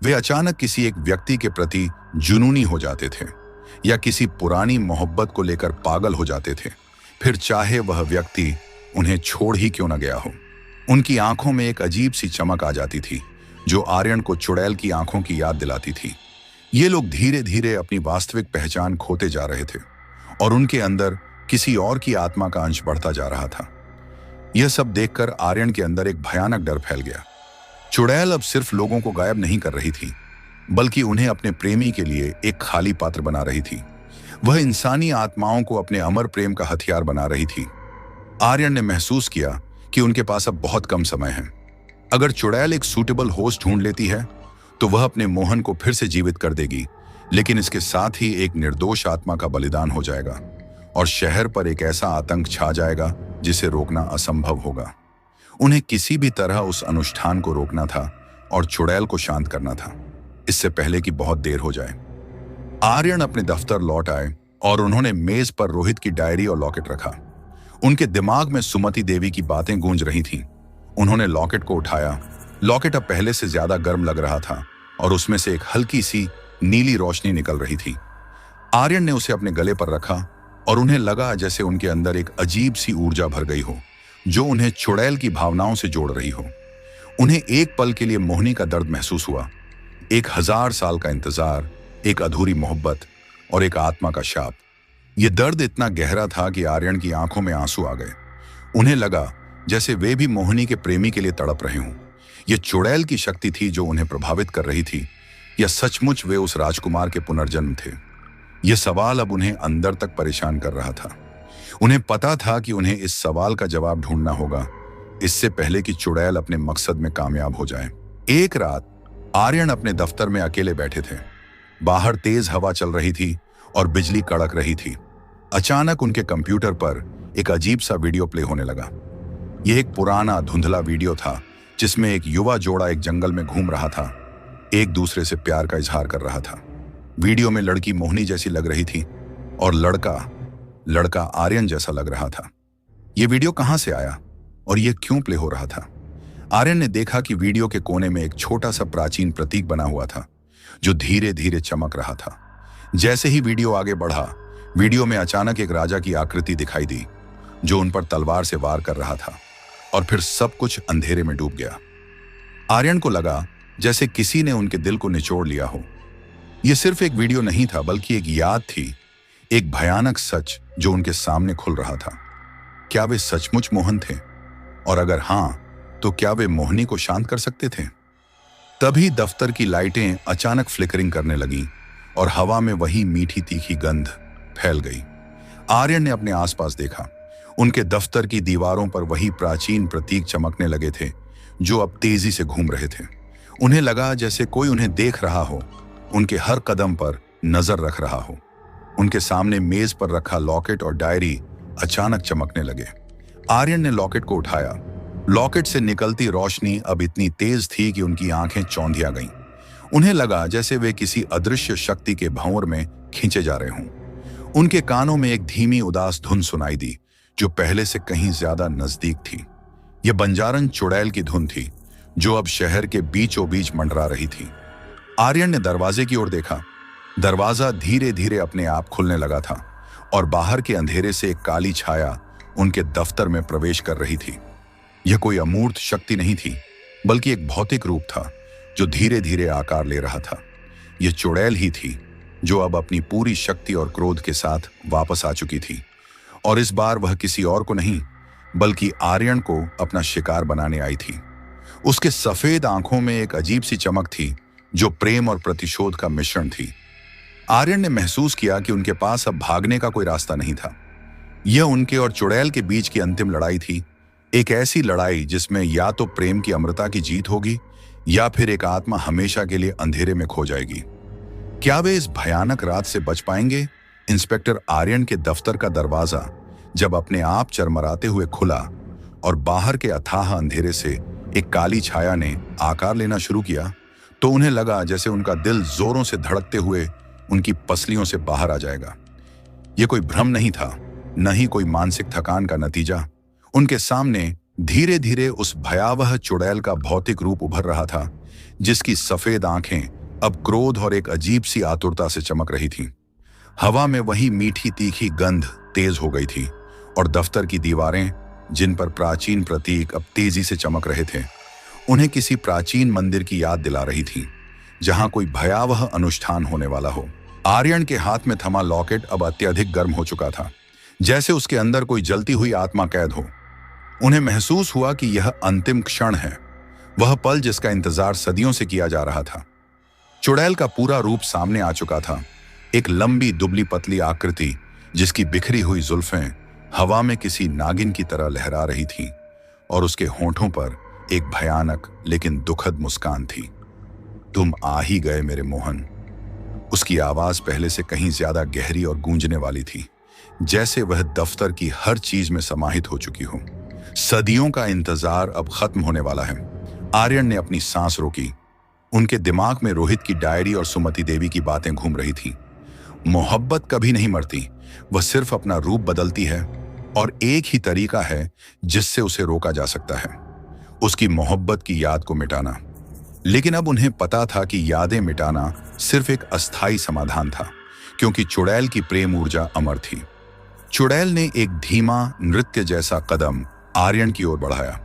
वे अचानक किसी एक व्यक्ति के प्रति जुनूनी हो जाते थे, या किसी पुरानी मोहब्बत को लेकर पागल हो जाते थे, फिर चाहे वह व्यक्ति उन्हें छोड़ ही क्यों न गया हो। उनकी आंखों में एक अजीब सी चमक आ जाती थी जो आर्यन को चुड़ैल की आंखों की याद दिलाती थी। ये लोग धीरे धीरे अपनी वास्तविक पहचान खोते जा रहे थे, और उनके अंदर किसी और की आत्मा का अंश बढ़ता जा रहा था। यह सब देखकर आर्यन के अंदर एक भयानक डर फैल गया। चुड़ैल अब सिर्फ लोगों को गायब नहीं कर रही थी, बल्कि उन्हें अपने प्रेमी के लिए एक खाली पात्र बना रही थी। वह इंसानी आत्माओं को अपने अमर प्रेम का हथियार बना रही थी। आर्यन ने महसूस किया कि उनके पास अब बहुत कम समय है। अगर चुड़ैल एक सूटेबल होस्ट ढूंढ लेती है तो वह अपने मोहन को फिर से जीवित कर देगी, लेकिन इसके साथ ही एक निर्दोष आत्मा का बलिदान हो जाएगा, और शहर पर एक ऐसा आतंक छा जाएगा जिसे रोकना असंभव होगा। उन्हें किसी भी तरह उस अनुष्ठान को रोकना था और चुड़ैल को शांत करना था, इससे पहले कि बहुत देर हो जाए। आर्यन अपने दफ्तर लौट आए और उन्होंने मेज पर रोहित की डायरी और लॉकेट रखा। उनके दिमाग में सुमति देवी की बातें गूंज रही थीं। उन्होंने लॉकेट को उठाया। लॉकेट अब पहले से ज्यादा गर्म लग रहा था और उसमें से एक हल्की सी नीली रोशनी निकल रही थी। आर्यन ने उसे अपने गले पर रखा और उन्हें लगा जैसे उनके अंदर एक अजीब सी ऊर्जा भर गई हो जो उन्हें चुड़ैल की भावनाओं से जोड़ रही हो। उन्हें एक पल के लिए मोहिनी का दर्द महसूस हुआ, 1000 साल का इंतजार, एक अधूरी मोहब्बत और एक आत्मा का शाप। यह दर्द इतना गहरा था कि आर्यन की आंखों में आंसू आ गए। उन्हें लगा जैसे वे भी मोहिनी के प्रेमी के लिए तड़प रहे हों। यह चुड़ैल की शक्ति थी जो उन्हें प्रभावित कर रही थी, या सचमुच वे उस राजकुमार के पुनर्जन्म थे? यह सवाल अब उन्हें अंदर तक परेशान कर रहा था। उन्हें पता था कि उन्हें इस सवाल का जवाब ढूंढना होगा, इससे पहले कि चुड़ैल अपने मकसद में कामयाब हो जाए। एक रात आर्यन अपने दफ्तर में अकेले बैठे थे। बाहर तेज हवा चल रही थी और बिजली कड़क रही थी। अचानक उनके कंप्यूटर पर एक अजीब सा वीडियो प्ले होने लगा। यह एक पुराना धुंधला वीडियो था जिसमें एक युवा जोड़ा एक जंगल में घूम रहा था, एक दूसरे से प्यार का इजहार कर रहा था। वीडियो में लड़की मोहिनी जैसी लग रही थी और लड़का आर्यन जैसा लग रहा था। यह वीडियो कहां से आया और यह क्यों प्ले हो रहा था? आर्यन ने देखा कि वीडियो के कोने में एक छोटा सा प्राचीन प्रतीक बना हुआ था जो धीरे धीरे चमक रहा था। जैसे ही वीडियो आगे बढ़ा, वीडियो में अचानक एक राजा की आकृति दिखाई दी जो उन पर तलवार से वार कर रहा था, और फिर सब कुछ अंधेरे में डूब गया। आर्यन को लगा जैसे किसी ने उनके दिल को निचोड़ लिया हो। यह सिर्फ एक वीडियो नहीं था, बल्कि एक याद थी, एक भयानक सच जो उनके सामने खुल रहा था। क्या वे सचमुच मोहन थे? और अगर हां, तो क्या वे मोहिनी को शांत कर सकते थे? तभी दफ्तर की लाइटें अचानक फ्लिकरिंग करने लगीं और हवा में वही मीठी तीखी गंध फैल गई। आर्यन ने अपने आसपास देखा। उनके दफ्तर की दीवारों पर वही प्राचीन प्रतीक चमकने लगे थे जो अब तेजी से घूम रहे थे। उन्हें लगा जैसे कोई उन्हें देख रहा हो, उनके हर कदम पर नजर रख रहा हो। उनके सामने मेज पर रखा लॉकेट और डायरी अचानक चमकने लगे। आर्यन ने लॉकेट को उठाया। लॉकेट से निकलती रोशनी अब इतनी तेज थी कि उनकी आंखें चौंधिया गईं। उन्हें लगा जैसे वे किसी अदृश्य शक्ति के भंवर में खींचे जा रहे हों। उनके कानों में एक धीमी उदास धुन सुनाई दी जो पहले से कहीं ज्यादा नजदीक थी। यह बंजारन चुड़ैल की धुन थी जो अब शहर के बीचों बीच मंडरा रही थी। आर्यन ने दरवाजे की ओर देखा। दरवाजा धीरे धीरे अपने आप खुलने लगा था और बाहर के अंधेरे से एक काली छाया उनके दफ्तर में प्रवेश कर रही थी। यह कोई अमूर्त शक्ति नहीं थी, बल्कि एक भौतिक रूप था जो धीरे धीरे आकार ले रहा था। यह चुड़ैल ही थी जो अब अपनी पूरी शक्ति और क्रोध के साथ वापस आ चुकी थी, और इस बार वह किसी और को नहीं बल्कि आर्यन को अपना शिकार बनाने आई थी। उसके सफेद आंखों में एक अजीब सी चमक थी जो प्रेम और प्रतिशोध का मिश्रण थी। आर्यन ने महसूस किया कि उनके पास अब भागने का कोई रास्ता नहीं था। यह उनके और चुड़ैल के बीच की अंतिम लड़ाई थी, एक ऐसी लड़ाई जिसमें या तो प्रेम की अमरता की जीत होगी या फिर एक आत्मा हमेशा के लिए अंधेरे में खो जाएगी। क्या वे इस भयानक रात से बच पाएंगे? इंस्पेक्टर आर्यन के दफ्तर का दरवाजा जब अपने आप चरमराते हुए खुला और बाहर के अथाह अंधेरे से एक काली छाया ने आकार लेना शुरू किया, तो उन्हें लगा जैसे उनका दिल जोरों से धड़कते हुए उनकी पसलियों से बाहर आ जाएगा। यह कोई भ्रम नहीं था, न ही कोई मानसिक थकान का नतीजा। उनके सामने धीरे धीरे उस भयावह चुड़ैल का भौतिक रूप उभर रहा था, जिसकी सफेद आंखें अब क्रोध और एक अजीब सी आतुरता से चमक रही थीं। हवा में वही मीठी तीखी गंध तेज हो गई थी और दफ्तर की दीवारें, जिन पर प्राचीन प्रतीक अब तेजी से चमक रहे थे, उन्हें किसी प्राचीन मंदिर की याद दिला रही थी जहां कोई भयावह अनुष्ठान होने वाला हो। आर्यन के हाथ में थमा लॉकेट अब अत्यधिक गर्म हो चुका था, जैसे उसके अंदर कोई जलती हुई आत्मा कैद हो। उन्हें महसूस हुआ कि यह अंतिम क्षण है, वह पल जिसका इंतजार सदियों से किया जा रहा था। चुड़ैल का पूरा रूप सामने आ चुका था, एक लंबी दुबली पतली आकृति जिसकी बिखरी हुई जुल्फें हवा में किसी नागिन की तरह लहरा रही थीं और उसके होंठों पर एक भयानक लेकिन दुखद मुस्कान थी। तुम आ ही गए मेरे मोहन। उसकी आवाज पहले से कहीं ज्यादा गहरी और गूंजने वाली थी, जैसे वह दफ्तर की हर चीज में समाहित हो चुकी हो। सदियों का इंतजार अब खत्म होने वाला है। आर्यन ने अपनी सांस रोकी। उनके दिमाग में रोहित की डायरी और सुमति देवी की बातें घूम रही थीं। मोहब्बत कभी नहीं मरती, वह सिर्फ अपना रूप बदलती है, और एक ही तरीका है जिससे उसे रोका जा सकता है, उसकी मोहब्बत की याद को मिटाना। लेकिन अब उन्हें पता था कि यादें मिटाना सिर्फ एक अस्थायी समाधान था, क्योंकि चुड़ैल की प्रेम ऊर्जा अमर थी। चुड़ैल ने एक धीमा नृत्य जैसा कदम आर्यन की ओर बढ़ाया।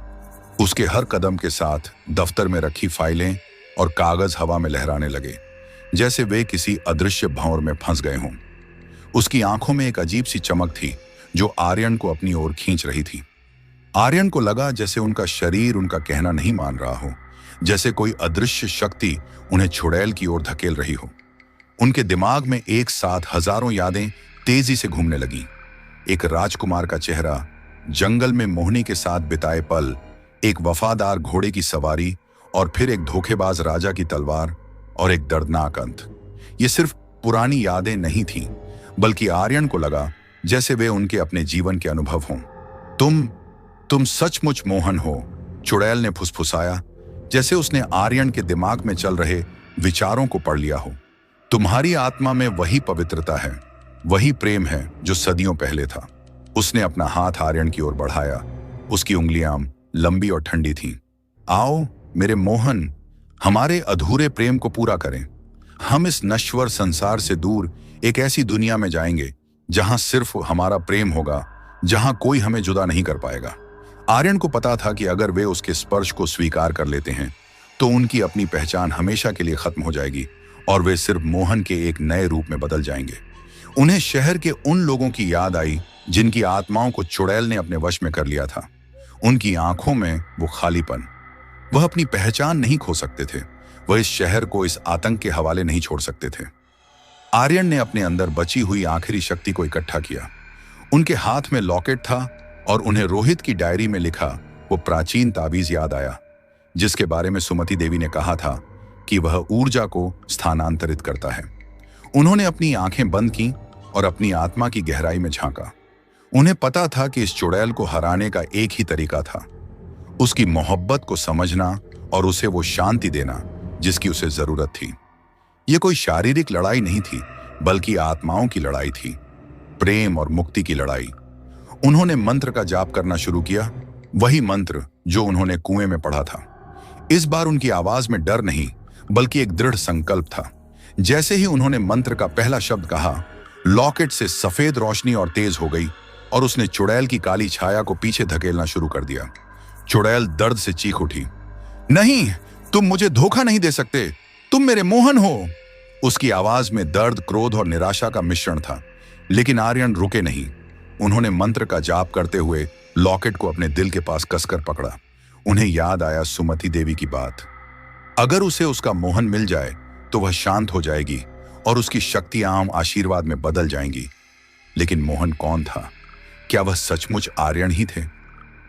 उसके हर कदम के साथ दफ्तर में रखी फाइलें और कागज हवा में लहराने लगे, जैसे वे किसी अदृश्य भंवर में फंस गए हों। उसकी आंखों में एक अजीब सी चमक थी जो आर्यन को अपनी ओर खींच रही थी। आर्यन को लगा जैसे उनका शरीर उनका कहना नहीं मान रहा हो, जैसे कोई अदृश्य शक्ति उन्हें चुड़ैल की ओर धकेल रही हो। उनके दिमाग में एक साथ हजारों यादें तेजी से घूमने लगीं। एक राजकुमार का चेहरा, जंगल में मोहिनी के साथ बिताए पल, एक वफादार घोड़े की सवारी, और फिर एक धोखेबाज राजा की तलवार और एक दर्दनाक अंत। ये सिर्फ पुरानी यादें नहीं थीं, बल्कि आर्यन को लगा जैसे वे उनके अपने जीवन के अनुभव हों। तुम सचमुच मोहन हो, चुड़ैल ने फुसफुसाया, जैसे उसने आर्यन के दिमाग में चल रहे विचारों को पढ़ लिया हो। तुम्हारी आत्मा में वही पवित्रता है, वही प्रेम है जो सदियों पहले था। उसने अपना हाथ आर्यन की ओर बढ़ाया। उसकी उंगलियां लंबी और ठंडी थीं। आओ मेरे मोहन, हमारे अधूरे प्रेम को पूरा करें। हम इस नश्वर संसार से दूर एक ऐसी दुनिया में जाएंगे जहां सिर्फ हमारा प्रेम होगा, जहां कोई हमें जुदा नहीं कर पाएगा। आर्यन को पता था कि अगर वे उसके स्पर्श को स्वीकार कर लेते हैं तो उनकी अपनी पहचान हमेशा के लिए खत्म हो जाएगी और वे सिर्फ मोहन के एक नए रूप में बदल जाएंगे। उन्हें शहर के उन लोगों की याद आई जिनकी आत्माओं को चुड़ैल ने अपने वश में कर लिया था। उनकी आंखों में वो खालीपन। वह अपनी पहचान नहीं खो सकते थे। वह इस शहर को इस आतंक के हवाले नहीं छोड़ सकते थे। आर्यन ने अपने अंदर बची हुई आखिरी शक्ति को इकट्ठा किया। उनके हाथ में लॉकेट था और उन्हें रोहित की डायरी में लिखा वो प्राचीन ताबीज याद आया, जिसके बारे में सुमति देवी ने कहा था कि वह ऊर्जा को स्थानांतरित करता है। उन्होंने अपनी आंखें बंद की और अपनी आत्मा की गहराई में झांका। उन्हें पता था कि इस चुड़ैल को हराने का एक ही तरीका था, उसकी मोहब्बत को समझना और उसे वो शांति देना जिसकी उसे जरूरत थी। यह कोई शारीरिक लड़ाई नहीं थी, बल्कि आत्माओं की लड़ाई थी, प्रेम और मुक्ति की लड़ाई। उन्होंने मंत्र का जाप करना शुरू किया, वही मंत्र जो उन्होंने कुएं में पढ़ा था। इस बार उनकी आवाज में डर नहीं, बल्कि एक दृढ़ संकल्प था। जैसे ही उन्होंने मंत्र का पहला शब्द कहा, लॉकेट से सफेद रोशनी और तेज हो गई और उसने चुड़ैल की काली छाया को पीछे धकेलना शुरू कर दिया। चुड़ैल दर्द से चीख उठी, नहीं, तुम मुझे धोखा नहीं दे सकते, तुम मेरे मोहन हो। उसकी आवाज में दर्द, क्रोध और निराशा का मिश्रण था। लेकिन आर्यन रुके नहीं। उन्होंने मंत्र का जाप करते हुए लॉकेट को अपने दिल के पास कसकर पकड़ा। उन्हें याद आया सुमति देवी की बात। अगर उसे उसका मोहन मिल जाए तो वह शांत हो जाएगी और उसकी शक्तियां आशीर्वाद में बदल जाएंगी। लेकिन मोहन कौन था? क्या वह सचमुच आर्यन ही थे?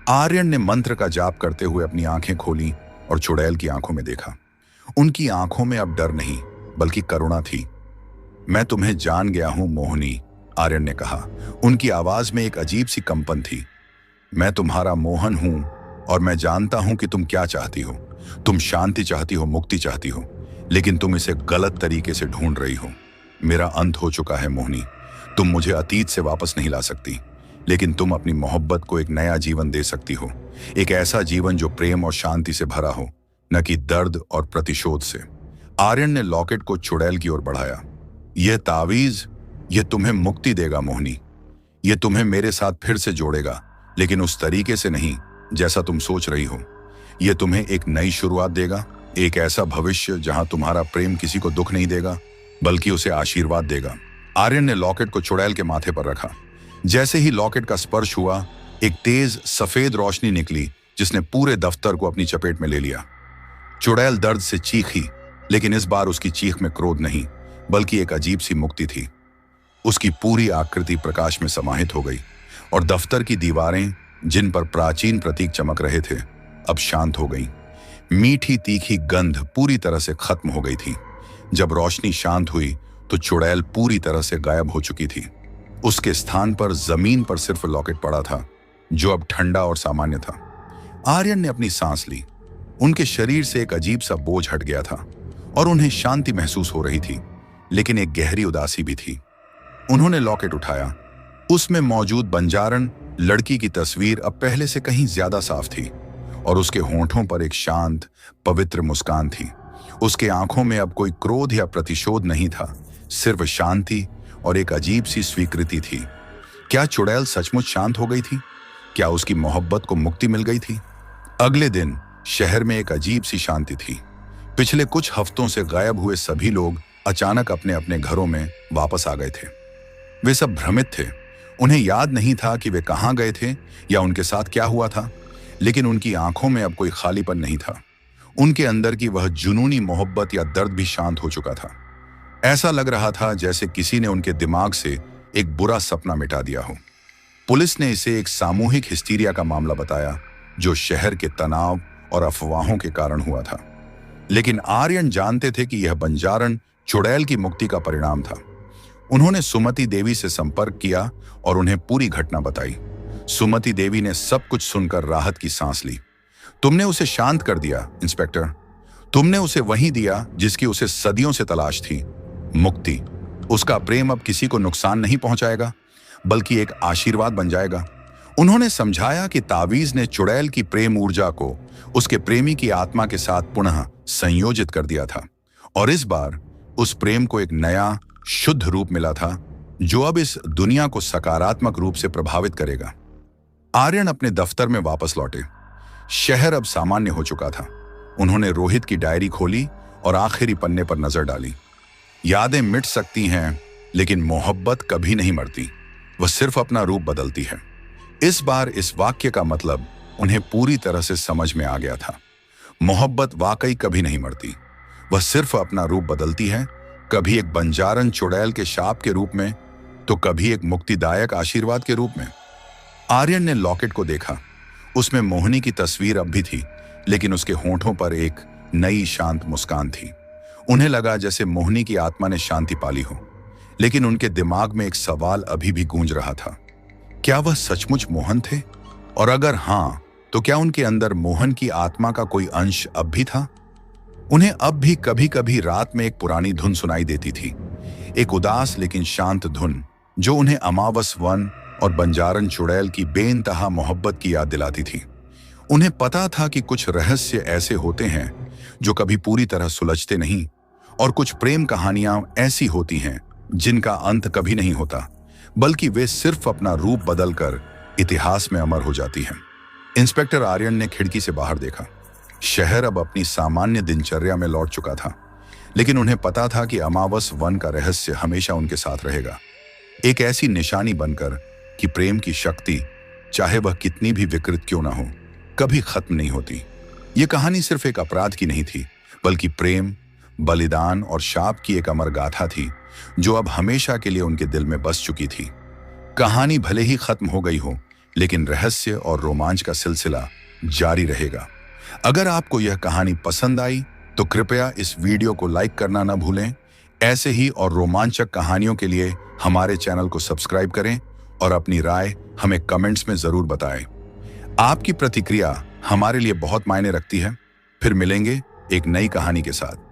आर्यन ने मंत्र का जाप करते हुए अपनी आंखें खोली और चुड़ैल की आंखों में देखा। उनकी आंखों में अब डर नहीं, बल्कि करुणा थी। मैं तुम्हें जान गया हूं मोहिनी, आर्यन ने कहा। उनकी आवाज में एक अजीब सी कंपन थी। मैं तुम्हारा मोहन हूं और मैं जानता हूं कि तुम क्या चाहती हो। तुम शांति चाहती हो, मुक्ति चाहती हो, लेकिन तुम इसे गलत तरीके से ढूंढ रही हो। मेरा अंत हो चुका है मोहिनी। तुम मुझे अतीत से वापस नहीं ला सकती, लेकिन तुम अपनी मोहब्बत को एक नया जीवन दे सकती हो। एक ऐसा जीवन जो प्रेम और शांति से भरा हो, न कि दर्द और प्रतिशोध से। आर्यन ने लॉकेट को चुड़ैल की ओर बढ़ाया। यह तावीज, यह तुम्हें मुक्ति देगा मोहिनी। यह तुम्हें मेरे साथ फिर से जोड़ेगा, लेकिन उस तरीके से नहीं जैसा तुम सोच रही हो। यह तुम्हें एक नई शुरुआत देगा, एक ऐसा भविष्य जहां तुम्हारा प्रेम किसी को दुख नहीं देगा, बल्कि उसे आशीर्वाद देगा। आर्यन ने लॉकेट को चुड़ैल के माथे पर रखा। जैसे ही लॉकेट का स्पर्श हुआ, एक तेज सफेद रोशनी निकली जिसने पूरे दफ्तर को अपनी चपेट में ले लिया। चुड़ैल दर्द से चीखी, लेकिन इस बार उसकी चीख में क्रोध नहीं, बल्कि एक अजीब सी मुक्ति थी। उसकी पूरी आकृति प्रकाश में समाहित हो गई और दफ्तर की दीवारें, जिन पर प्राचीन प्रतीक चमक रहे थे, अब शांत हो गईं। मीठी तीखी गंध पूरी तरह से खत्म हो गई थी। जब रोशनी शांत हुई तो चुड़ैल पूरी तरह से गायब हो चुकी थी। उसके स्थान पर जमीन पर सिर्फ लॉकेट पड़ा था, जो अब ठंडा और सामान्य था। आर्यन ने अपनी सांस ली। उनके शरीर से एक अजीब सा बोझ हट गया था और उन्हें शांति महसूस हो रही थी, लेकिन एक गहरी उदासी भी थी। उन्होंने लॉकेट उठाया। उसमें मौजूद बंजारन लड़की की तस्वीर अब पहले से कहीं ज्यादा साफ थी और उसके होंठों पर एक शांत, पवित्र मुस्कान थी। उसके आंखों में अब कोई क्रोध या प्रतिशोध नहीं था, सिर्फ शांति और एक अजीब सी स्वीकृति थी। क्या चुड़ैल सचमुच शांत हो गई थी? क्या उसकी मोहब्बत को मुक्ति मिल गई थी? अगले दिन शहर में एक अजीब सी शांति थी। पिछले कुछ हफ्तों से गायब हुए सभी लोग अचानक अपने अपने घरों में वापस आ गए थे। वे सब भ्रमित थे। उन्हें याद नहीं था कि वे कहाँ गए थे या उनके साथ क्या हुआ था, लेकिन उनकी आंखों में अब कोई खालीपन नहीं था। उनके अंदर की वह जुनूनी मोहब्बत या दर्द भी शांत हो चुका था। ऐसा लग रहा था जैसे किसी ने उनके दिमाग से एक बुरा सपना मिटा दिया हो। पुलिस ने इसे एक सामूहिक हिस्टीरिया का मामला बताया, जो शहर के तनाव और अफवाहों के कारण हुआ था। लेकिन आर्यन जानते थे कि यह बंजारण चुड़ैल की मुक्ति का परिणाम था। उन्होंने सुमति देवी से संपर्क किया और उन्हें पूरी घटना बताई। सुमति देवी ने सब कुछ सुनकर राहत की सांस ली। तुमने उसे शांत कर दिया, इंस्पेक्टर। तुमने उसे वही दिया जिसकी उसे सदियों से तलाश थी, मुक्ति। उसका प्रेम अब किसी को नुकसान नहीं पहुंचाएगा, बल्कि एक आशीर्वाद बन जाएगा। उन्होंने समझाया कि तावीज ने चुड़ैल की प्रेम ऊर्जा को उसके प्रेमी की आत्मा के साथ पुनः संयोजित कर दिया था, और इस बार उस प्रेम को एक नया शुद्ध रूप मिला था, जो अब इस दुनिया को सकारात्मक रूप से प्रभावित करेगा। आर्यन अपने दफ्तर में वापस लौटे। शहर अब सामान्य हो चुका था। उन्होंने रोहित की डायरी खोली और आखिरी पन्ने पर नजर डाली। यादें मिट सकती हैं, लेकिन मोहब्बत कभी नहीं मरती। वह सिर्फ अपना रूप बदलती है। इस बार इस वाक्य का मतलब उन्हें पूरी तरह से समझ में आ गया था। मोहब्बत वाकई कभी नहीं मरती। वह सिर्फ अपना रूप बदलती है, कभी एक बंजारन चुड़ैल के शाप के रूप में, तो कभी एक मुक्तिदायक आशीर्वाद के रूप में। आर्यन ने लॉकेट को देखा। उसमें मोहिनी की तस्वीर अब भी थी, लेकिन उसके होंठों पर एक नई शांत मुस्कान थी। उन्हें लगा जैसे मोहिनी की आत्मा ने शांति पाली हो, लेकिन उनके दिमाग में एक सवाल अभी भी गूंज रहा था। क्या वह सचमुच मोहन थे? और अगर हाँ, तो क्या उनके अंदर मोहन की आत्मा का कोई अंश अब भी था? उन्हें अब भी कभी कभी रात में एक पुरानी धुन सुनाई देती थी, एक उदास लेकिन शांत धुन, जो उन्हें अमावस वन और बंजारन चुड़ैल की बेइंतहा मोहब्बत की याद दिलाती थी। उन्हें पता था कि कुछ रहस्य ऐसे होते हैं जो कभी पूरी तरह सुलझते नहीं, और कुछ प्रेम कहानियां ऐसी होती हैं जिनका अंत कभी नहीं होता, बल्कि वे सिर्फ अपना रूप बदलकर इतिहास में अमर हो जाती हैं। इंस्पेक्टर आर्यन ने खिड़की से बाहर देखा। शहर अब अपनी सामान्य दिनचर्या में लौट चुका था, लेकिन उन्हें पता था कि अमावस वन का रहस्य हमेशा उनके साथ रहेगा, एक ऐसी निशानी बनकर कि प्रेम की शक्ति, चाहे वह कितनी भी विकृत क्यों ना हो, कभी खत्म नहीं होती। ये कहानी सिर्फ एक अपराध की नहीं थी, बल्कि प्रेम, बलिदान और शाप की एक अमर गाथा थी, जो अब हमेशा के लिए उनके दिल में बस चुकी थी। कहानी भले ही खत्म हो गई हो, लेकिन रहस्य और रोमांच का सिलसिला जारी रहेगा। अगर आपको यह कहानी पसंद आई तो कृपया इस वीडियो को लाइक करना न भूलें। ऐसे ही और रोमांचक कहानियों के लिए हमारे चैनल को सब्सक्राइब करें और अपनी राय हमें कमेंट्स में जरूर बताएं। आपकी प्रतिक्रिया हमारे लिए बहुत मायने रखती है। फिर मिलेंगे एक नई कहानी के साथ।